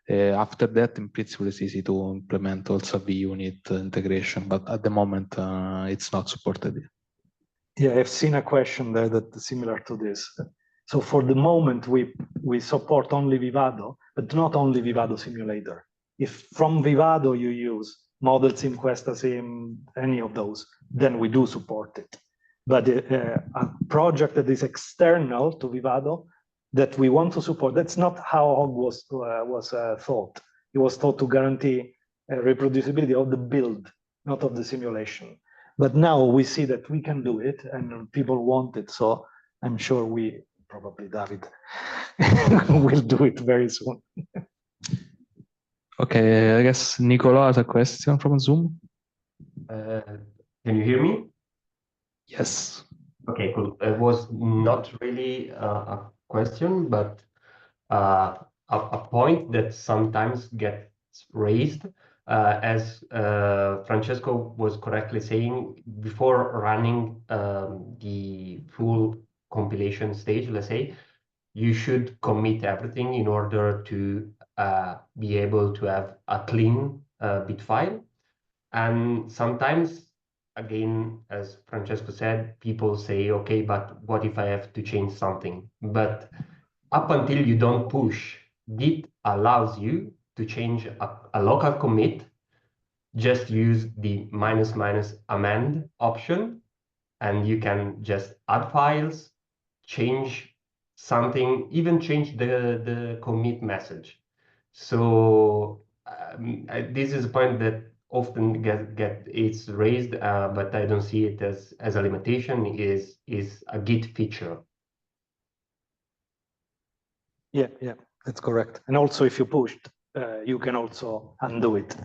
After that, in principle, it's easy to implement also vUnit integration, but at the moment, it's not supported yet. Yeah, I've seen a question there that's similar to this. So for the moment, we support only Vivado, but not only Vivado Simulator. If from Vivado you use Model Sim, Questa Sim, any of those, then we do support it. But a project that is external to Vivado that we want to support, that's not how Hog was thought. It was thought to guarantee reproducibility of the build, not of the simulation. But now we see that we can do it and people want it. So I'm sure probably David will do it very soon. Okay, I guess Nicola has a question from Zoom. Can you hear me? Yes. Okay, cool. It was not really a question, but a point that sometimes gets raised, as Francesco was correctly saying, before running the full compilation stage, let's say, you should commit everything in order to be able to have a clean bit file. And sometimes, again, as Francesco said, people say, okay, but what if I have to change something? But up until you don't push, Git allows you to change a local commit. Just use the -- amend option, and you can just add files, change something, even change the commit message. So this is a point that often it's raised, but I don't see it as a limitation. Is a Git feature. Yeah, that's correct. And also, if you pushed, you can also undo it.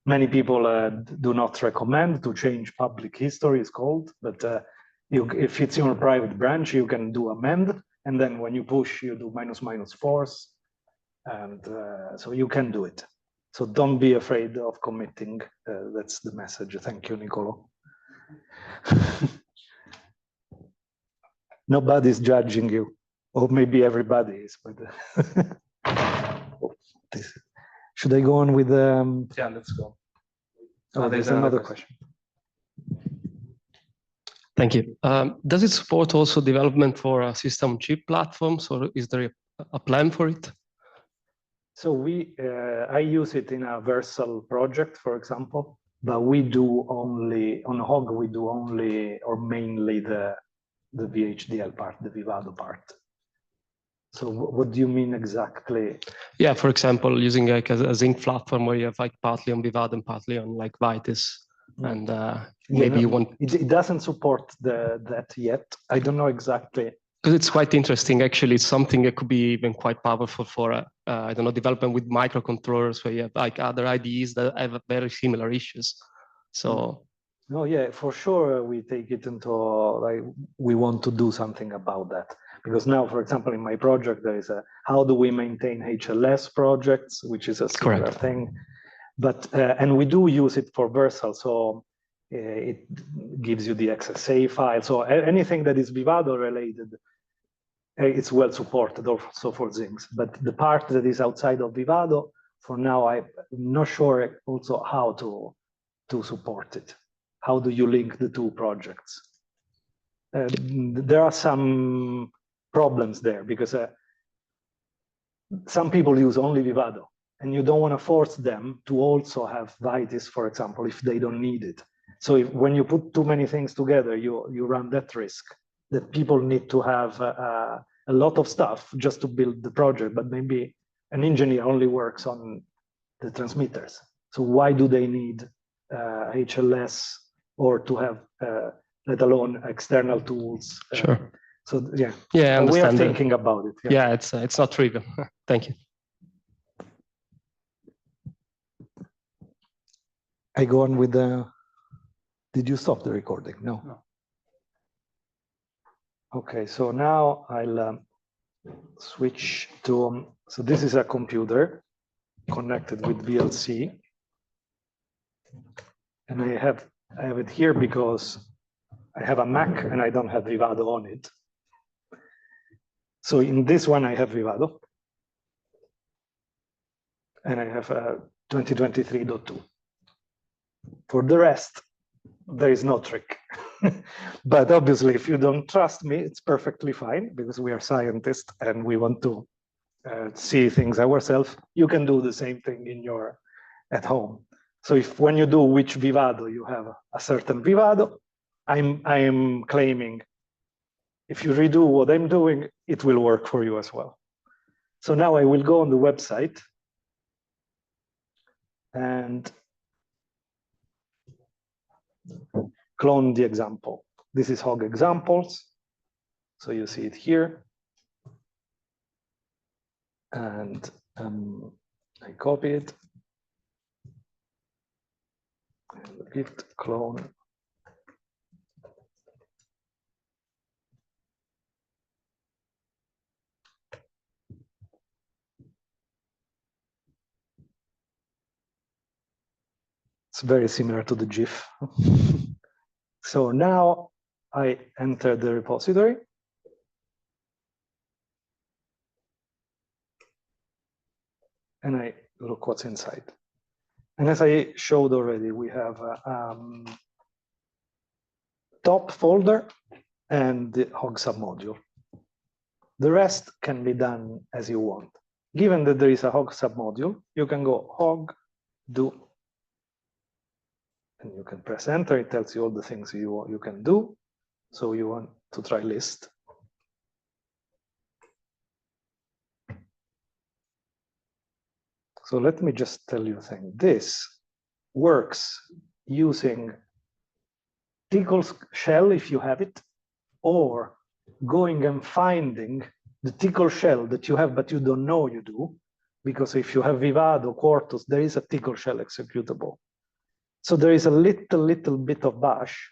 Many people do not recommend to change public history, it's called, but if it's in your private branch, you can do amend, and then when you push, you do -- force, and so you can do it. So don't be afraid of committing. That's the message. Thank you, Nicolo. Nobody's judging you, or maybe everybody is. But should I go on with? Yeah, let's go. Oh, there's another question. Thank you. Does it support also development for system chip platforms, or is there a plan for it? So I use it in a Versal project, for example, but we do only, on Hog, we do only or mainly the VHDL part, the Vivado part. So what do you mean exactly? Yeah, for example, using like a Zinc platform where you have like partly on Vivado and partly on like Vitis. And maybe you want... It doesn't support that yet. I don't know exactly. Because it's quite interesting, actually. It's something that could be even quite powerful for, I don't know, development with microcontrollers where you have like other IDEs that have very similar issues. So... No, yeah, for sure, we take it into, like, we want to do something about that. Because now, for example, in my project, there is how do we maintain HLS projects, which is a similar thing. But, and we do use it for Versal. So it gives you the XSA file. So anything that is Vivado related, it's well supported also for Zings. But the part that is outside of Vivado, for now, I'm not sure also how to support it. How do you link the two projects? There are some problems there because some people use only Vivado, and you don't want to force them to also have Vitis, for example, if they don't need it. So when you put too many things together, you run that risk that people need to have a lot of stuff just to build the project, but maybe an engineer only works on the transmitters. So why do they need HLS or to have, let alone external tools? Sure. So yeah, yeah, we are thinking about it. Yeah, it's not trivial. Thank you. I go on with the. Did you stop the recording? No. No. Okay, so now I'll switch to. So this is a computer connected with VLC, and I have it here because I have a Mac and I don't have Vivado on it. So in this one I have Vivado, and I have 2023.2. For the rest, there is no trick. But obviously, if you don't trust me, it's perfectly fine because we are scientists and we want to see things ourselves. You can do the same thing at home. So if when you do which Vivado, you have a certain Vivado, I'm claiming if you redo what I'm doing, it will work for you as well. So now I will go on the website and clone the example. This is Hog Examples. So you see it here. And I copy it. Git clone. It's very similar to the GIF. So now I enter the repository. And I look what's inside. And as I showed already, we have a top folder and the Hog submodule. The rest can be done as you want. Given that there is a Hog submodule, you can go Hog do, and you can press enter. It tells you all the things you can do. So you want to try list. So let me just tell you a thing. This works using Tcl shell if you have it, or going and finding the Tcl shell that you have but you don't know you do, because if you have Vivado, Quartus, there is a Tcl shell executable. So there is a little bit of bash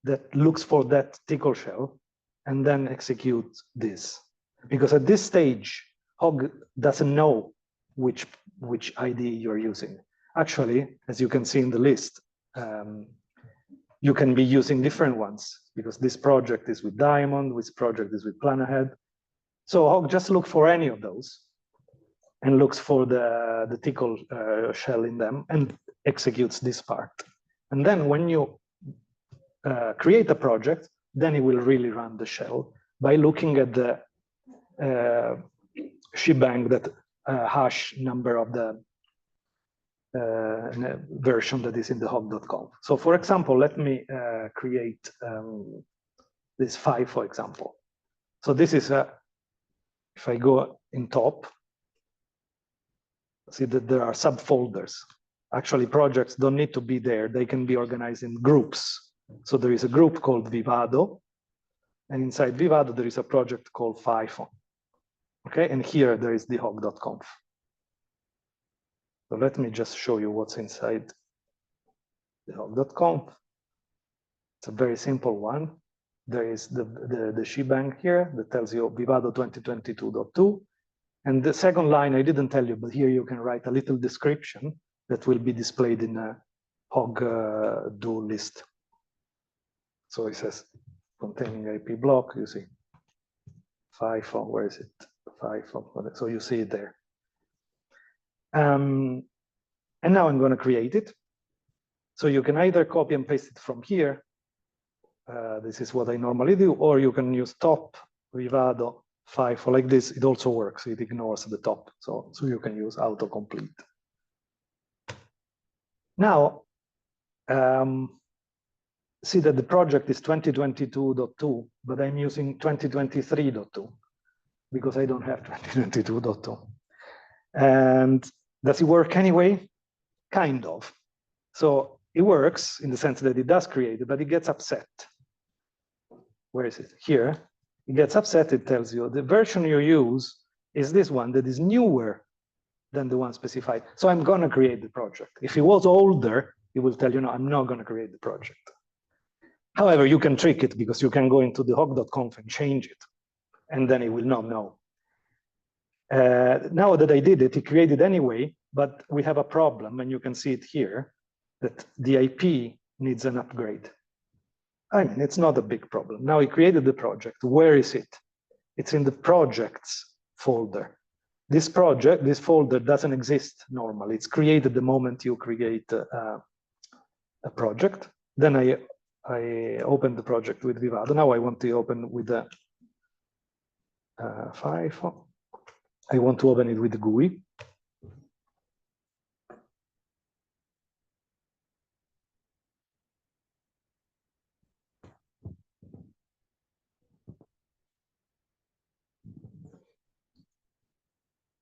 that looks for that Tcl shell and then executes this. Because at this stage, Hog doesn't know which ID you're using. Actually, as you can see in the list, you can be using different ones because this project is with Diamond, this project is with Planahead. So Hog just look for any of those and looks for the Tcl shell in them and executes this part. And then when you create a project, then it will really run the shell by looking at the shebang, that hash number of the version that is in the hog.conf. So for example, let me create this 5, for example. So this is if I go in top, see that there are subfolders. Actually, projects don't need to be there. They can be organized in groups. So there is a group called Vivado, and inside Vivado, there is a project called Phyphon. Okay, and here there is the hog.conf. So let me just show you what's inside the hog.conf. It's a very simple one. There is the shebang here that tells you Vivado 2022.2. And the second line, I didn't tell you, but here you can write a little description that will be displayed in hog do list. So it says containing IP block, you see FIFO, where is it? FIFO, so you see it there. And now I'm going to create it. So you can either copy and paste it from here. This is what I normally do, or you can use top, Vivado, FIFO like this. It also works. It ignores the top. So you can use autocomplete. Now, see that the project is 2022.2, but I'm using 2023.2 because I don't have 2022.2. And does it work anyway? Kind of. So it works in the sense that it does create it, but it gets upset. Where is it? Here. It gets upset. It tells you the version you use is this one that is newer than the one specified. So I'm going to create the project. If it was older, it will tell you, no, I'm not going to create the project. However, you can trick it because you can go into the hog.conf and change it, and then it will not know. Now that I did it, it created anyway, but we have a problem, and you can see it here, that the IP needs an upgrade. I mean, it's not a big problem. Now he created the project. Where is it? It's in the projects folder. This project, this folder doesn't exist normally. It's created the moment you create a project. Then I open the project with Vivado. Now I want to open with the FIFO. I want to open it with the GUI.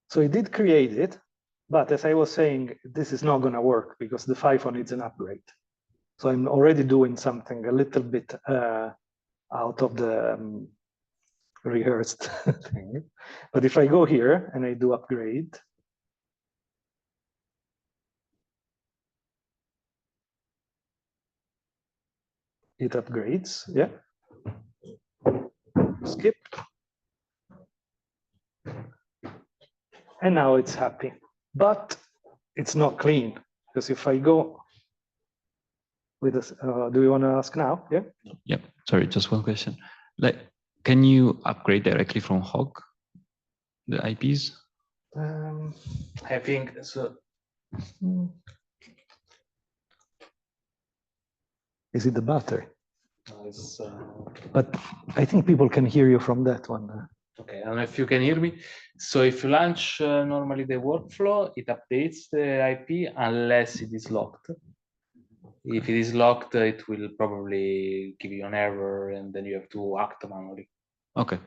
So it did create it, but as I was saying, this is not going to work because the FIFO needs an upgrade. So I'm already doing something a little bit out of the rehearsed thing. But if I go here and I do upgrade, it upgrades, yeah. Skip. And now it's happy, but it's not clean because if I go with this, do you want to ask now? Yeah. Yeah. Sorry, just one question. Like, can you upgrade directly from Hog the IPs? I think so. Is it the battery? But I think people can hear you from that one. Okay, I don't know if you can hear me. So if you launch normally the workflow, it updates the IP unless it is locked. If it is locked, it will probably give you an error and then you have to act manually. Okay.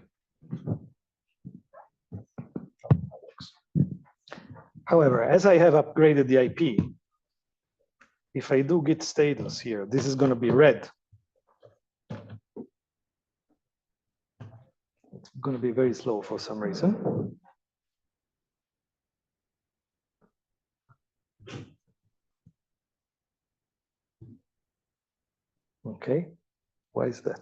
However, as I have upgraded the IP, if I do git status here, this is going to be red. It's going to be very slow for some reason. Okay, why is that?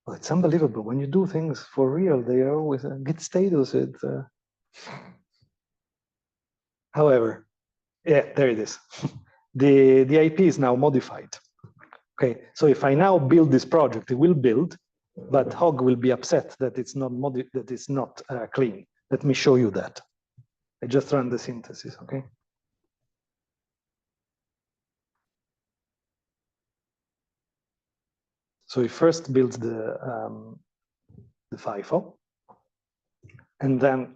Well, it's unbelievable. When you do things for real, they are always git status. However, yeah, there it is. The IP is now modified. Okay, so if I now build this project, it will build, but Hog will be upset that it's not clean. Let me show you that. I just ran the synthesis. Okay. So he first builds the FIFO, and then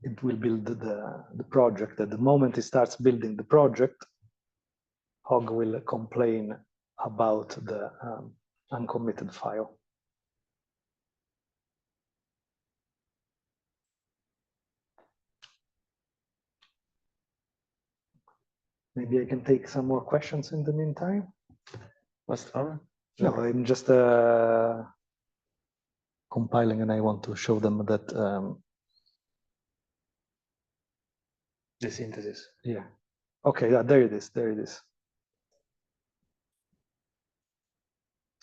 it will build the project. At the moment it starts building the project, Hog will complain about the uncommitted file. Maybe I can take some more questions in the meantime. What's the problem? No, I'm just compiling and I want to show them that the synthesis. Yeah. Okay, yeah, there it is. There it is.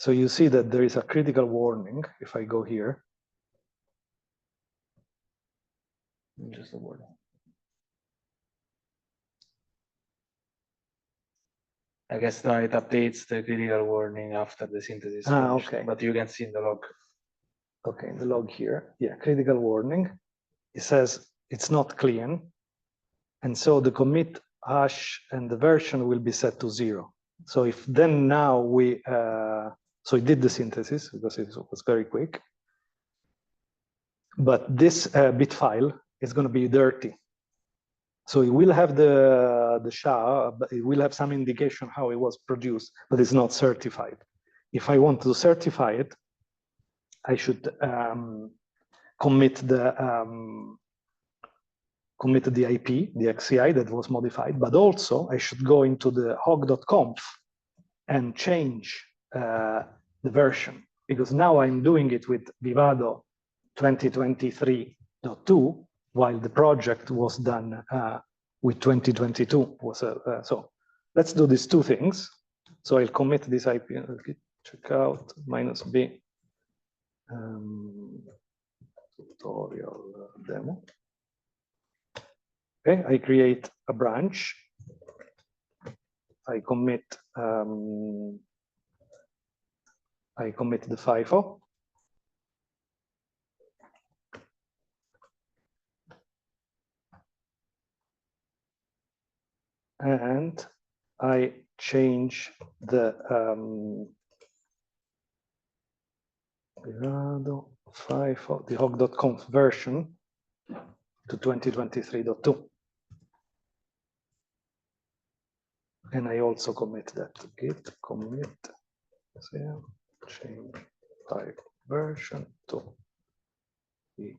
So you see that there is a critical warning if I go here. Just a warning. I guess now it updates the critical warning after the synthesis finished, Okay. but you can see in the log. Okay, in the log here, yeah, critical warning. It says it's not clean. And so the commit hash and the version will be set to 0. So if then now we, so it did the synthesis because it was very quick. But this bit file is going to be dirty. So it will have the SHA, but it will have some indication how it was produced, but it's not certified. If I want to certify it, I should commit the IP, the XCI that was modified, but also I should go into the hog.conf and change the version, because now I'm doing it with Vivado 2023.2, while the project was done with 2022. So let's do these two things. So I'll commit this IP, checkout -b. Tutorial demo. Okay, I create a branch. I commit the FIFO. And I change the FIFO, the hog.conf version to 2023.2. And I also commit that to git commit, so change type version to the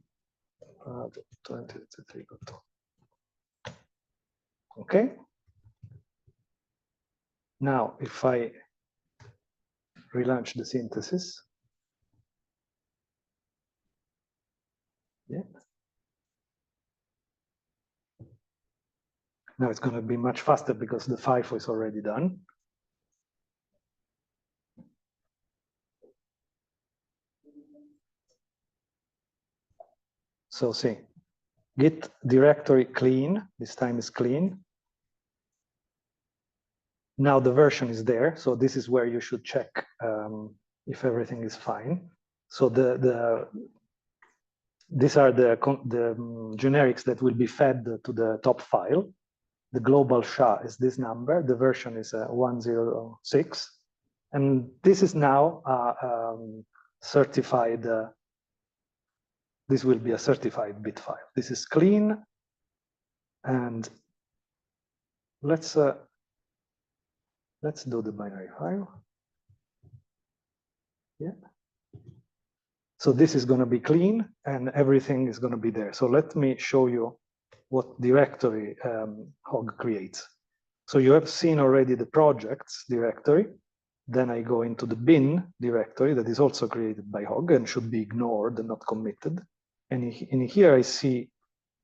2023.2. Okay. Now, if I relaunch the synthesis, yeah. Now it's going to be much faster because the FIFO is already done. So see, git directory clean, this time is clean. Now the version is there, so this is where you should check if everything is fine. So these are the generics that will be fed to the top file. The global SHA is this number, the version is 106, and this is now certified, this will be a certified bit file. This is clean, and let's do the binary file. Yeah. So this is going to be clean, and everything is going to be there. So let me show you what directory Hog creates. So you have seen already the projects directory. Then I go into the bin directory that is also created by Hog and should be ignored and not committed. And in here I see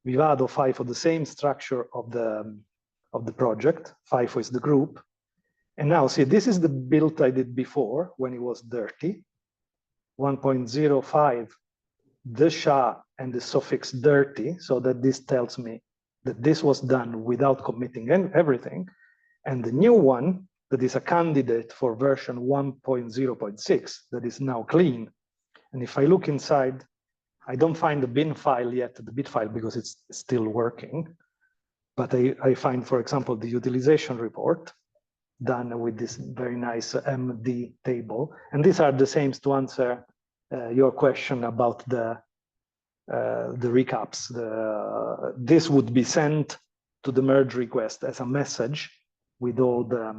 Vivado FIFO, the same structure of the project. FIFO is the group. And now see, this is the build I did before when it was dirty. 1.05, the SHA and the suffix dirty, so that this tells me that this was done without committing everything. And the new one, that is a candidate for version 1.0.6, that is now clean. And if I look inside, I don't find the bin file yet, the bit file, because it's still working. But I find, for example, the utilization report done with this very nice MD table. And these are the same to answer your question about the recaps. This would be sent to the merge request as a message with all the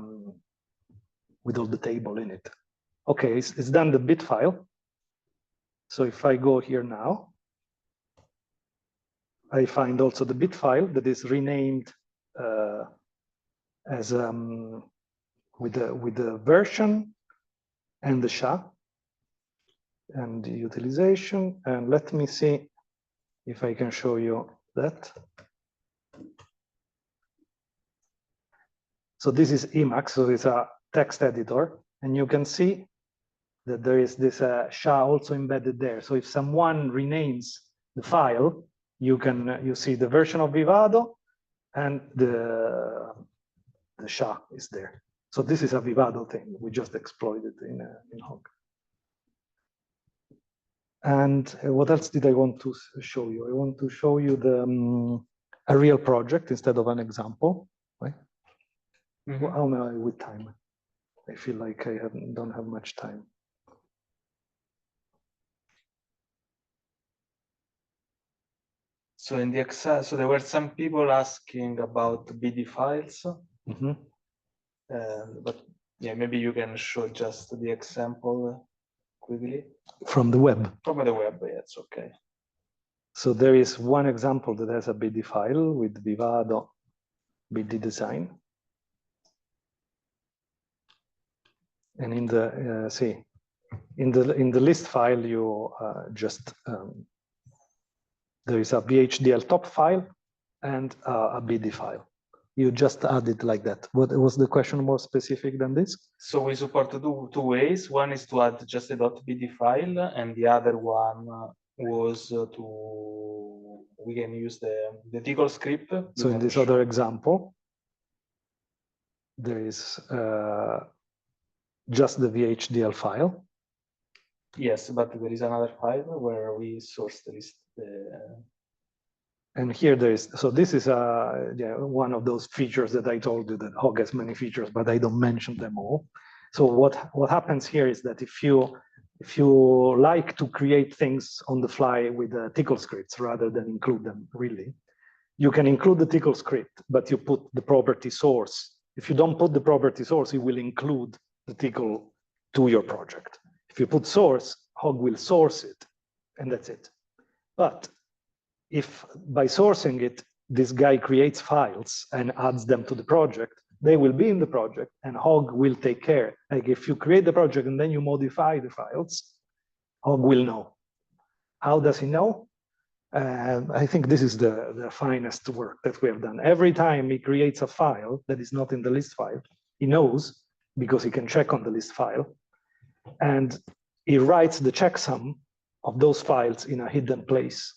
table in it. Okay, it's done the bit file. So if I go here now, I find also the bit file that is renamed as with the version and the SHA and the utilization. And let me see if I can show you that. So this is Emacs, so it's a text editor, and you can see that there is this SHA also embedded there. So if someone renames the file, you see the version of Vivado and the SHA is there. So this is a Vivado thing. We just exploited in Hog. And what else did I want to show you? I want to show you a real project instead of an example. Right? How am I with time? I feel like I don't have much time. So in the Excel, so there were some people asking about BD files, but yeah, maybe you can show just the example quickly. From the web. From the web, yeah, it's okay. So there is one example that has a BD file with Vivado BD design. And in the in the list file, you just there is a VHDL top file and a BD file. You just add it like that. What was the question more specific than this? So we support two ways. One is to add just a .bd file, and the other one was we can use the Tickle script. So in this other example, there is just the VHDL file. Yes, but there is another file where we source the list. And here there is, so this is one of those features that I told you that Hog has many features, but I don't mention them all. So what happens here is that if you like to create things on the fly with Tickle scripts rather than include them really, you can include the Tickle script, but you put the property source. If you don't put the property source, it will include the Tickle to your project. If you put source, Hog will source it, and that's it. But if by sourcing it, this guy creates files and adds them to the project, they will be in the project and Hog will take care. Like if you create the project and then you modify the files, Hog will know. How does he know? I think this is the finest work that we have done. Every time he creates a file that is not in the list file, he knows because he can check on the list file, and he writes the checksum of those files in a hidden place.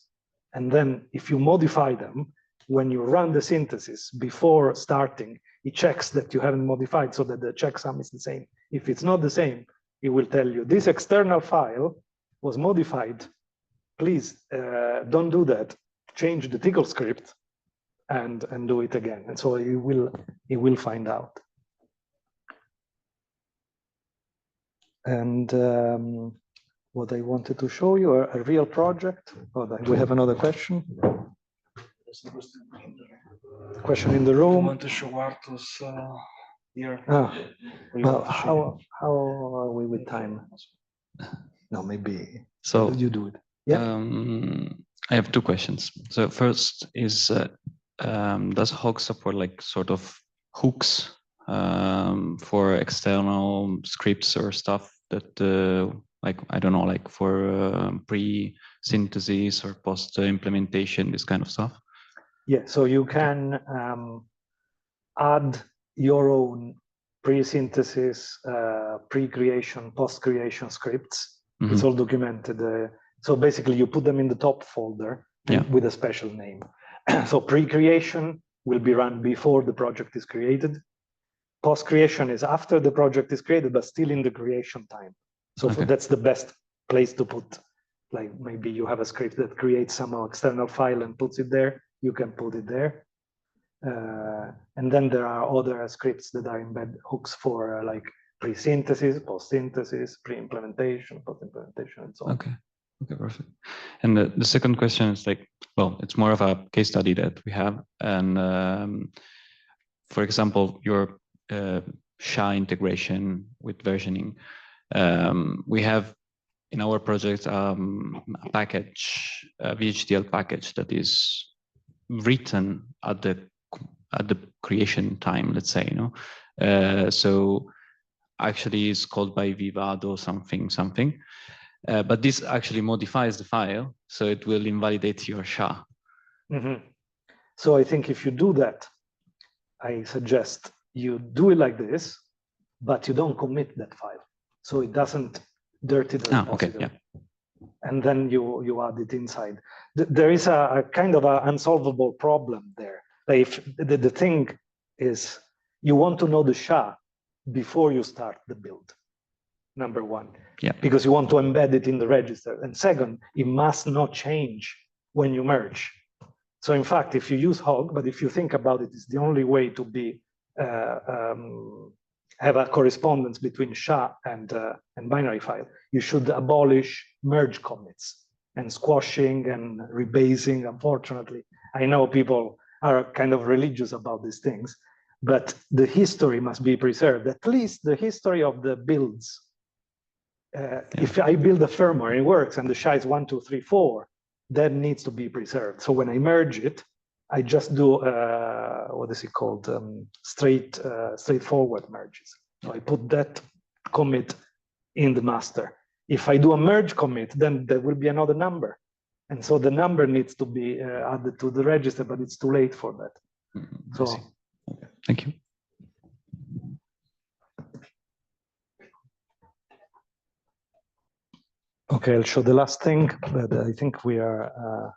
And then if you modify them, when you run the synthesis before starting, it checks that you haven't modified so that the checksum is the same. If it's not the same, it will tell you this external file was modified. Please don't do that. Change the Tickle script and do it again. And so it will find out. And what I wanted to show you, a real project. Oh, we have another question. Question in the room. I want to show Artus here. How are we with time? No, maybe. So you do it. Yeah. I have two questions. So first is, does Hog support like sort of hooks for external scripts or stuff that like, I don't know, like for pre-synthesis or post-implementation, this kind of stuff? Yeah, so you can add your own pre-synthesis, pre-creation, post-creation scripts. Mm-hmm. It's all documented. So basically you put them in the top folder with a special name. So pre-creation will be run before the project is created. Post-creation is after the project is created, but still in the creation time. So that's the best place to put, like maybe you have a script that creates some external file and puts it there, you can put it there. And then there are other scripts that are embed hooks for like pre-synthesis, post-synthesis, pre-implementation, post-implementation, and so on. Okay, perfect. And the second question is like, well, it's more of a case study that we have. And for example, your SHA integration with versioning. We have in our project a package, a VHDL package that is written at the creation time, let's say, you know. So actually it's called by Vivado something, but this actually modifies the file, so it will invalidate your SHA. Mm-hmm. So I think if you do that, I suggest you do it like this, but you don't commit that file. So it doesn't dirty the repository. Okay, yeah. And then you add it inside. There is a kind of an unsolvable problem there. Like if the thing is, you want to know the SHA before you start the build, number one, because you want to embed it in the register. And second, it must not change when you merge. So in fact, if you use Hog, but if you think about it, it's the only way to be have a correspondence between SHA and binary file. You should abolish merge commits and squashing and rebasing. Unfortunately, I know people are kind of religious about these things, but the history must be preserved, at least the history of the builds. If I build a firmware and it works and the SHA is 1, 2, 3, 4, that needs to be preserved. So when I merge it, I just do, what is it called? Straightforward merges. So I put that commit in the master. If I do a merge commit, then there will be another number. And so the number needs to be added to the register, but it's too late for that. So, okay. Thank you. Okay, I'll show the last thing, but I think we are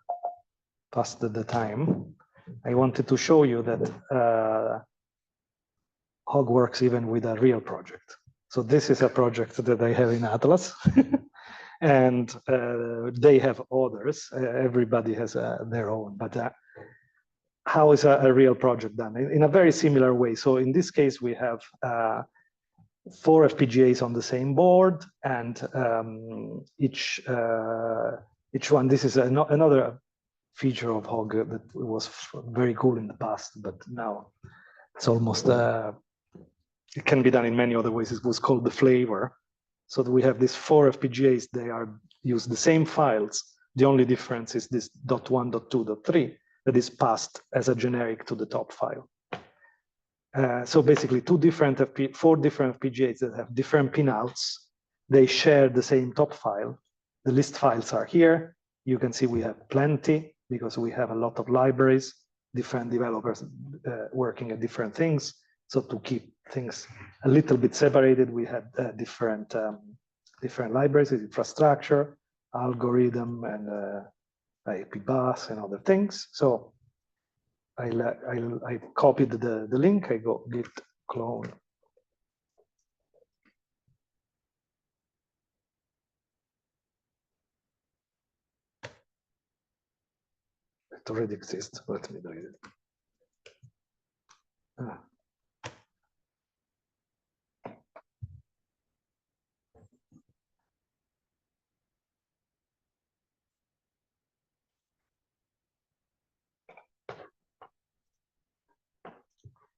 past the time. I wanted to show you that Hog works even with a real project. So this is a project that I have in Atlas, and they have others. Everybody has their own, but how is a real project done? In a very similar way. So in this case, we have 4 FPGAs on the same board, and each one, this is another feature of Hog that was very cool in the past, but now it's almost, it can be done in many other ways. It was called the flavor. So that we have these 4 FPGAs, they use the same files. The only difference is this .1, .2, .3 that is passed as a generic to the top file. So basically 4 different FPGAs that have different pinouts. They share the same top file. The list files are here. You can see we have plenty because we have a lot of libraries, different developers working at different things. So to keep things a little bit separated, we had different libraries, infrastructure, algorithm, and IP bus and other things. So I copied the link. I go git clone. It already exists. Let me do it.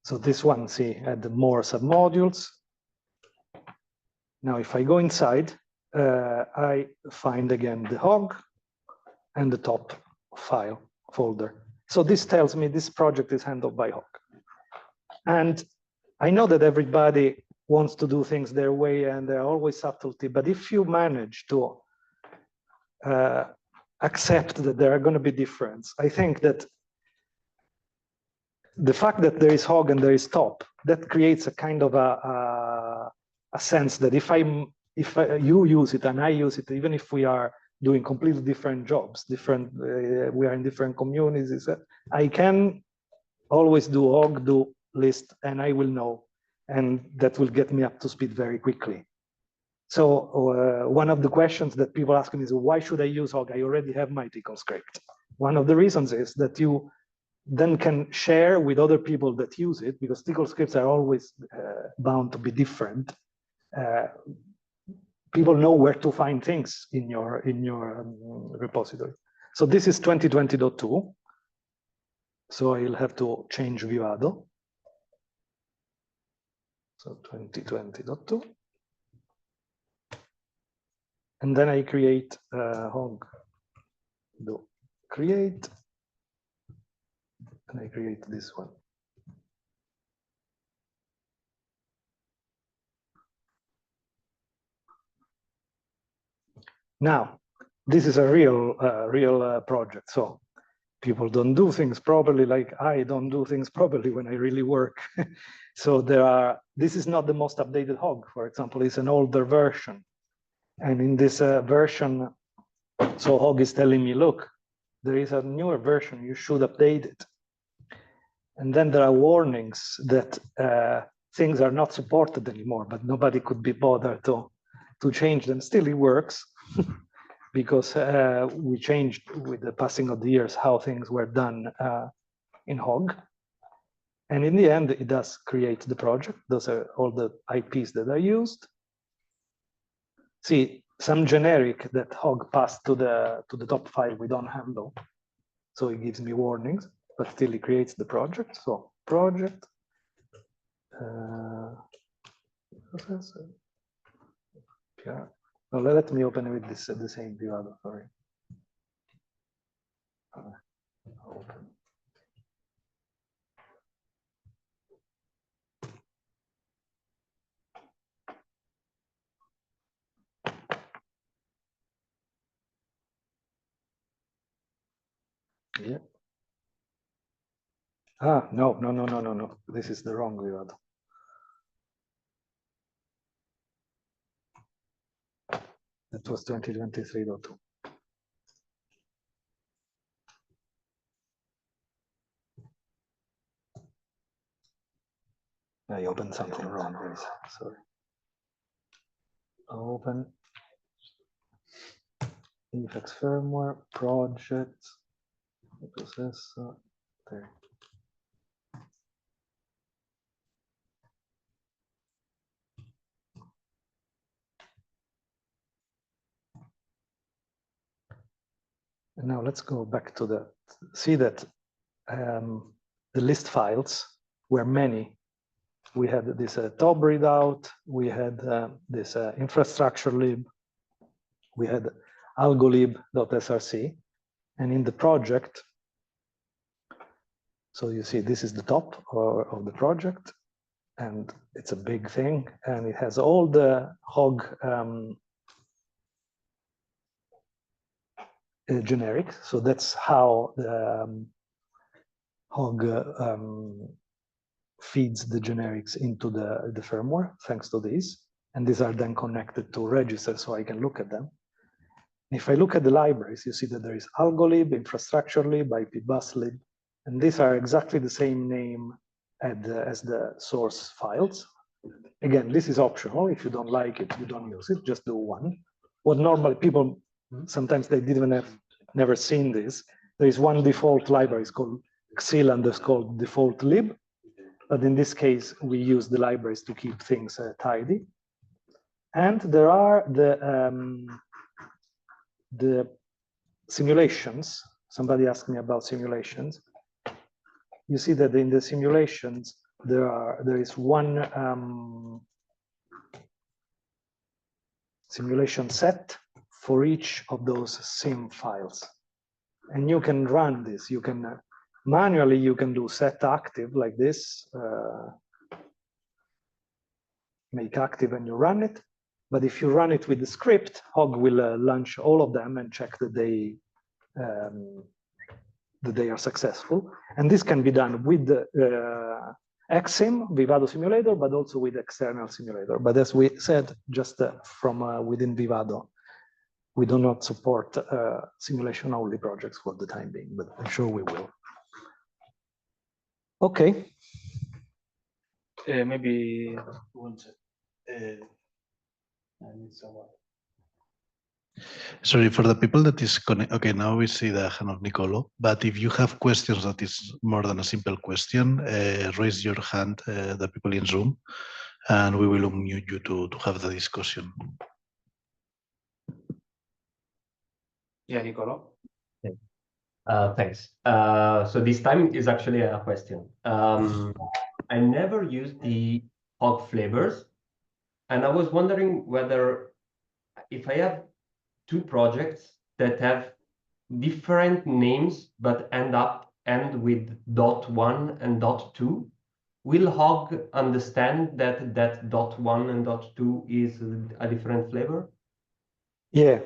So this one, see, had more submodules. Now, if I go inside, I find again the Hog and the top file folder. So this tells me this project is handled by Hog. And I know that everybody wants to do things their way and there are always subtlety, but if you manage to accept that there are going to be differences, I think that the fact that there is Hog and there is top, that creates a kind of a sense that if you use it and I use it, even if we are doing completely different jobs, we are in different communities, I can always do Hog, do list, and I will know, and that will get me up to speed very quickly. So one of the questions that people ask me is, why should I use Hog? I already have my Tickle script. One of the reasons is that you then can share with other people that use it, because Tickle scripts are always bound to be different. People know where to find things in your repository. So this is 2020.2. So I'll have to change Vivado. So 2020.2. And then I create Hog. Do create. And I create this one. Now, this is a real project. So people don't do things properly, like I don't do things properly when I really work. So this is not the most updated Hog, for example, it's an older version. And in this version, so Hog is telling me, look, there is a newer version, you should update it. And then there are warnings that things are not supported anymore, but nobody could be bothered to change them. Still, it works because we changed with the passing of the years how things were done in Hog. And in the end, it does create the project. Those are all the IPs that are used. See, some generic that Hog passed to the top file we don't handle. So it gives me warnings, but still it creates the project. So project. Yeah. No, let me open with this the same Vivado, sorry. Open. Yeah. Ah, no. This is the wrong Vivado. That was 2023.2. I opened something wrong, guys. Sorry. Open Infex firmware project processor. There. And now let's go back to the, see that the list files were many. We had this TOB readout, we had this infrastructure lib, we had algolib.src, and in the project, so you see this is the top of the project, and it's a big thing, and it has all the Hog generic. So that's how the Hog feeds the generics into the firmware, thanks to this. And these are then connected to registers, so I can look at them. If I look at the libraries, you see that there is algolib, infrastructure lib, ipbus lib, and these are exactly the same name as the source files. Again, this is optional. If you don't like it, you don't use it, just do one. What normally people, sometimes they didn't have, never seen this. There is one default library, it's called xil and it's called default lib. But in this case, we use the libraries to keep things tidy. And there are the simulations. Somebody asked me about simulations. You see that in the simulations, there is one simulation set for each of those sim files. And you can run this. You can manually, you can do set active like this, make active and you run it. But if you run it with the script, Hog will launch all of them and check that they are successful. And this can be done with the XSIM, Vivado simulator, but also with external simulator. But as we said, just from within Vivado, we do not support simulation-only projects for the time being, but I'm sure we will. Okay. Maybe one second. I need someone. Sorry for the people that is connected. Okay, now we see the hand of Nicolo. But if you have questions that is more than a simple question, raise your hand, the people in Zoom, and we will unmute you to have the discussion. yeah, Nicolo. Thanks. So this time is actually a question. I never used the Hog flavors, and I was wondering whether if I have two projects that have different names but end with .1 and .2, will Hog understand that .1 and .2 is a different flavor? Yeah,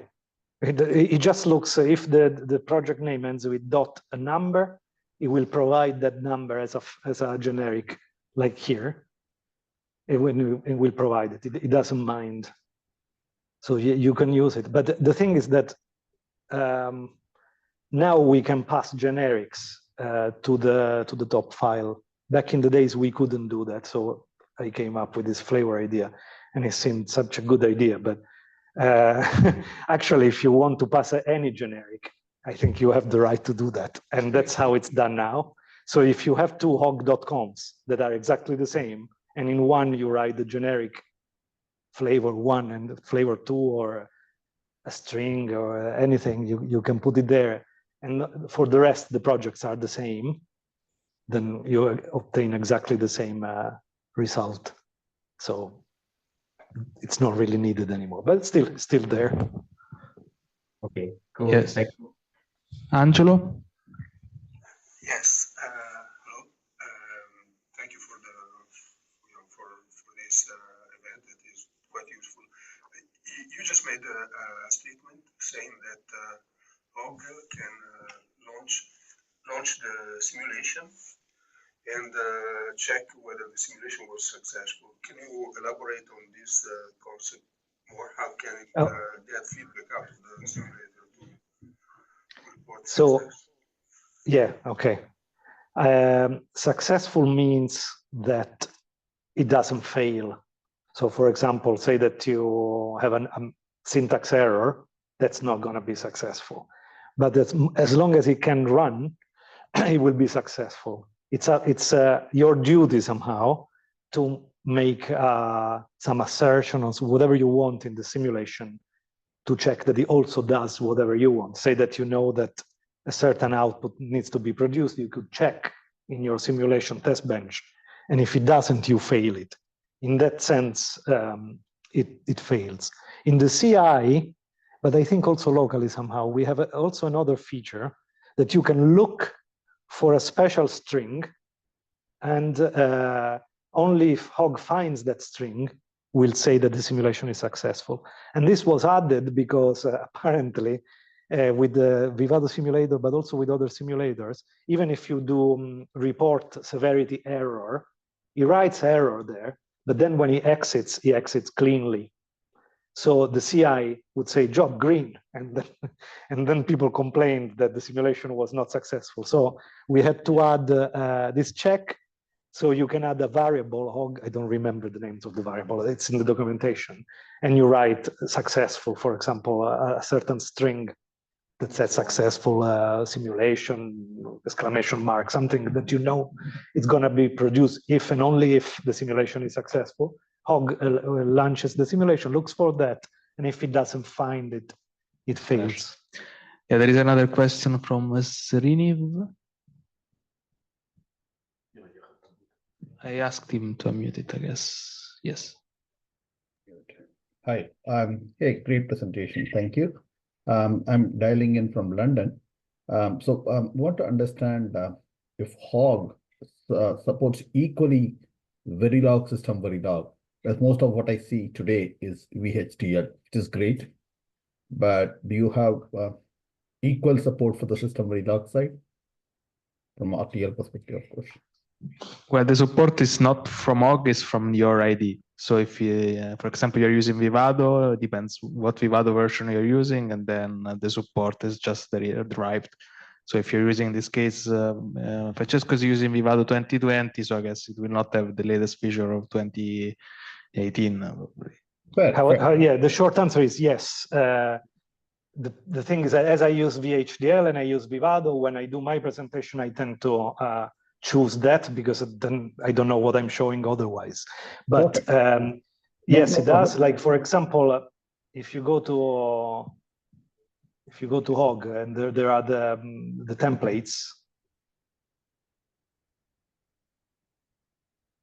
it just looks, if the project name ends with a number, it will provide that number as a generic, like here. It will provide it. It doesn't mind. So you can use it. But the thing is that now we can pass generics to the top file. Back in the days, we couldn't do that. So I came up with this flavor idea, and it seemed such a good idea. But actually, if you want to pass any generic, I think you have the right to do that. And that's how it's done now. So if you have two hog.coms that are exactly the same, and in one you write the generic flavor 1 and flavor 2, or a string or anything, you can put it there. And for the rest, the projects are the same. Then you obtain exactly the same result. So it's not really needed anymore, but it's still there. Okay, cool. Yes. Thank you. Angelo? Yes. Hello. Thank you for this event. That is quite useful. You just made a statement saying that Hog can launch the simulation and check whether the simulation was successful. Can you elaborate on this concept more? How can it get feedback up to the simulator to report success? Yeah, okay. Successful means that it doesn't fail. So for example, say that you have a syntax error, that's not going to be successful. But as long as it can run, it will be successful. It's your duty somehow to make some assertions, whatever you want in the simulation, to check that it also does whatever you want. Say that you know that a certain output needs to be produced, you could check in your simulation test bench. And if it doesn't, you fail it. In that sense, it fails. In the CI, but I think also locally somehow, we have also another feature that you can look for a special string, and only if Hog finds that string will say that the simulation is successful. And this was added because apparently with the Vivado simulator, but also with other simulators, even if you do report severity error, he writes error there, but then when he exits cleanly. So the CI would say job green, and then people complained that the simulation was not successful. So we had to add this check. So you can add a variable, Hog, I don't remember the names of the variable, it's in the documentation, and you write successful, for example, a certain string that says successful simulation, exclamation mark, something that you know it's going to be produced if and only if the simulation is successful. Hog launches the simulation, looks for that, and if it doesn't find it, it fails. Yeah, there is another question from Seriniv. I asked him to unmute it, I guess. Yes. Hi. Hey, great presentation. Thank you. I'm dialing in from London. Want to understand if Hog supports equally Verilog system Verilog, as most of what I see today is VHDL, which is great. But do you have equal support for the system Verilog side from RTL perspective, of course? Well, the support is not from Hog, it's from your ID. So if you, for example, you're using Vivado, it depends what Vivado version you're using, and then the support is just derived. So if you're using, in this case, Francesco is using Vivado 2020, so I guess it will not have the latest feature of 2018. Yeah, the short answer is yes. The thing is that as I use VHDL and I use Vivado, when I do my presentation, I tend to choose that because then I don't know what I'm showing otherwise. But yes, it does. Like for example, if you go to Hog and there are the templates.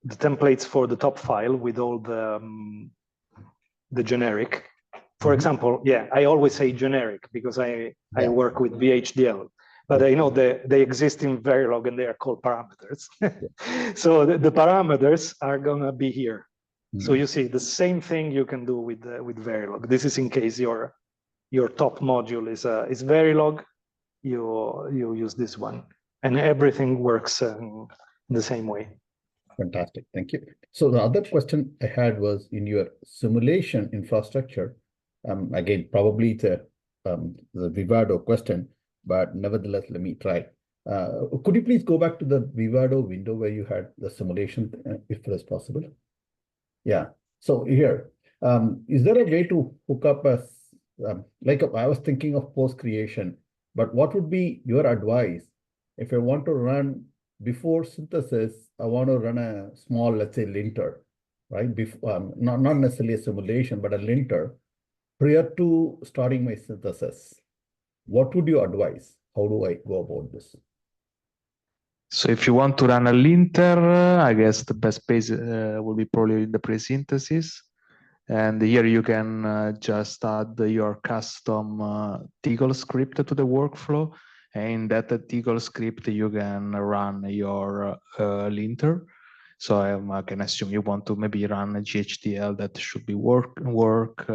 The templates for the top file with all the generic. For example, yeah, I always say generic because I work with VHDL. But I know they exist in Verilog and they are called parameters. So the parameters are gonna be here. So you see the same thing you can do with Verilog. This is in case your top module is Verilog, you use this one, and everything works in the same way. Fantastic, thank you. So the other question I had was in your simulation infrastructure, Again, probably it's the Vivado question, but nevertheless, let me try. Could you please go back to the Vivado window where you had the simulation, if it is possible? Yeah. So here, is there a way to hook up like I was thinking of post creation, but what would be your advice if I want to run before synthesis? I want to run a small, let's say, linter, right? Before, not necessarily a simulation, but a linter prior to starting my synthesis. What would you advise? How do I go about this? So if you want to run a linter, I guess the best place will be probably the pre-synthesis. And here you can just add your custom Teagle script to the workflow. And in that Teagle script, you can run your linter. So I can assume you want to maybe run a GHDL that should be work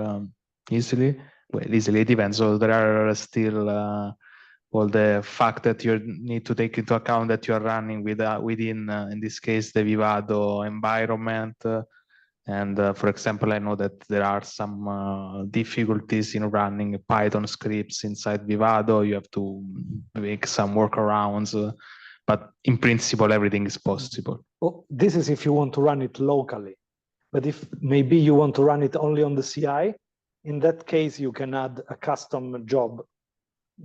easily. Well, easily, it depends. So there are still all the fact that you need to take into account that you are running within, in this case, the Vivado environment. For example, I know that there are some difficulties in running Python scripts inside Vivado. You have to make some workarounds, but in principle, everything is possible. Well, this is if you want to run it locally. But if maybe you want to run it only on the CI, in that case, you can add a custom job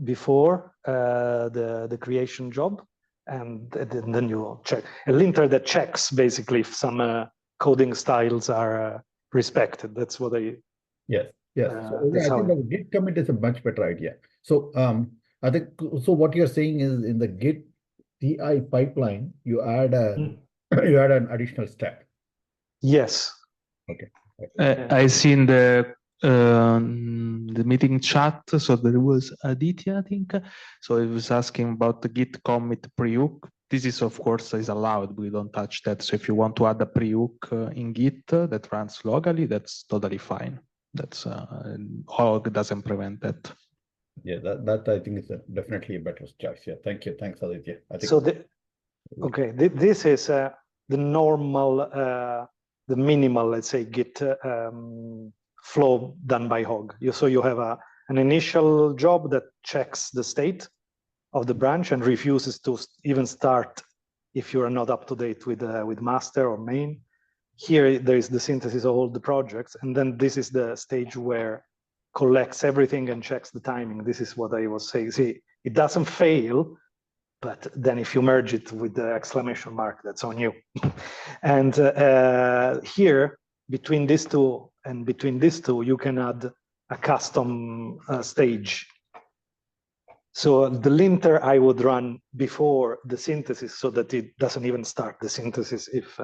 before the creation job, and then you check a linter that checks basically if some coding styles are respected. That's what I. Yes. So I think the Git commit is a much better idea. So I think so. What you're saying is in the Git CI pipeline, you add you add an additional step. Yes. Okay. I see in the meeting chat, so there was Aditya, I think. So he was asking about the Git commit pre-hook. This is, of course, is allowed. We don't touch that. So if you want to add a pre-hook in Git that runs locally, that's totally fine. That's Hog doesn't prevent that. Yeah, that I think is definitely a better choice. Yeah, thank you. Thanks, Aditya. I think so this is the normal, the minimal, let's say, Git flow done by Hog. So you have an initial job that checks the state of the branch and refuses to even start if you are not up to date with master or main. Here there is the synthesis of all the projects, and then this is the stage where collects everything and checks the timing. This is what I was saying. See, it doesn't fail, but then if you merge it with the exclamation mark, that's on you. And here, between these two and between these two, you can add a custom stage. So the linter I would run before the synthesis so that it doesn't even start the synthesis if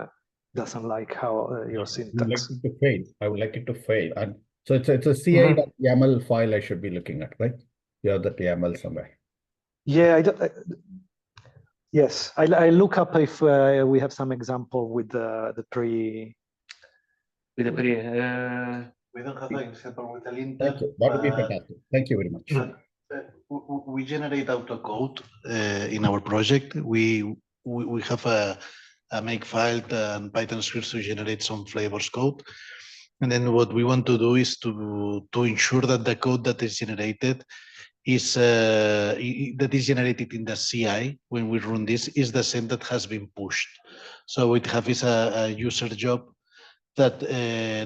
doesn't like how your syntax. I would like it to fail. I would like it to fail. And so it's a ci.yaml file I should be looking at, right? You have that YAML somewhere. Yeah, yes. I look up if we have some example with the pre. With the pre. We don't have an example with the linter. Thank you. That would be fantastic. Thank you very much. We generate autocode in our project. We have a makefile and Python scripts to generate some flavors code. And then what we want to do is to ensure that the code that is generated is generated in the CI when we run this is the same that has been pushed. So what we have is a user job that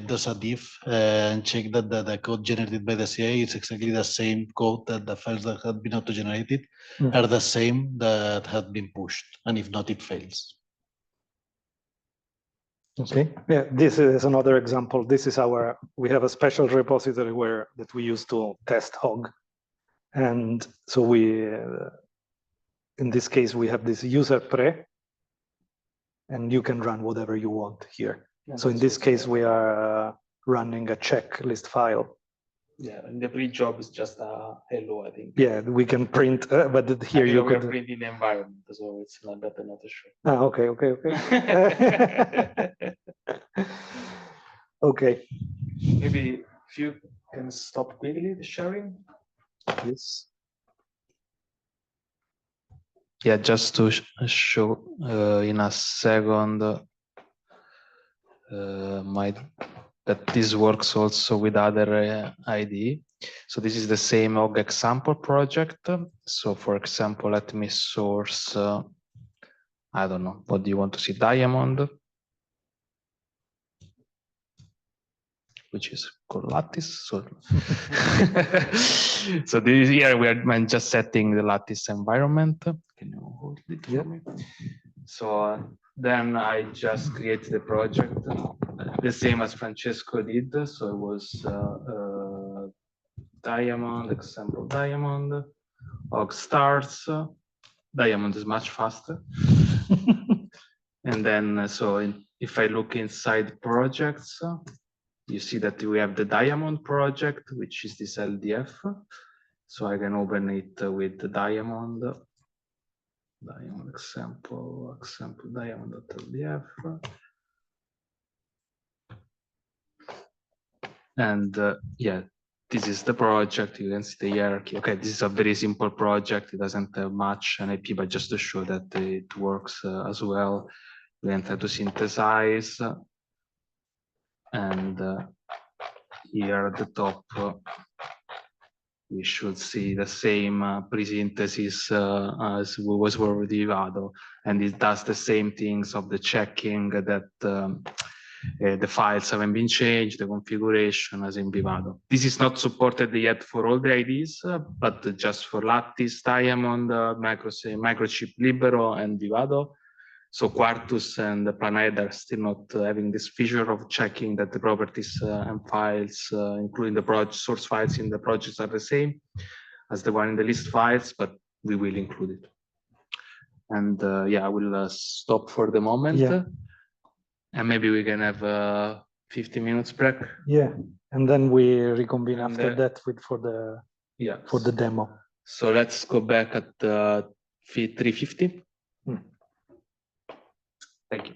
does a diff and check that the code generated by the CI is exactly the same code that the files that had been auto-generated are the same that had been pushed, and if not, it fails. Okay, yeah, this is another example. This is we have a special repository that we use to test Hog. And so in this case, we have this user pre, and you can run whatever you want here. Yeah, so in this case, we are running a checklist file. Yeah, and the pre job is just a hello, I think. Yeah, we can print, but here you could print in the environment, so it's not that I'm not sure. Ah, okay. Okay. Maybe if you can stop quickly the sharing. Yes. Yeah, just to show in a second my that this works also with other IDE. So this is the same Hog Example project. So for example, let me source, I don't know, what do you want to see? Diamond, which is called lattice. So, so this here we are just setting the lattice environment. Can you hold it for me? So then I just created the project the same as Francesco did. So it was diamond, example diamond, Hog stars. Diamond is much faster. And then, if I look inside projects, you see that we have the diamond project, which is this LDF. So I can open it with the diamond example diamond.ldf. And yeah, this is the project. You can see the hierarchy. Okay, this is a very simple project. It doesn't have much NIP, but just to show that it works as well. We then try to synthesize. And here at the top, we should see the same pre-synthesis as was for Vivado, and it does the same things of the checking that the files haven't been changed, the configuration as in Vivado. This is not supported yet for all the IDs, but just for Lattice, Diamond, Microchip Libero, and Vivado. So Quartus and Planet are still not having this feature of checking that the properties and files, including the source files in the projects, are the same as the one in the list files, but we will include it. And yeah, I will stop for the moment. Yeah. And maybe we can have 50 minutes break. Yeah, and then we reconvene after that for the demo. So let's go back at 3:50. Thank you.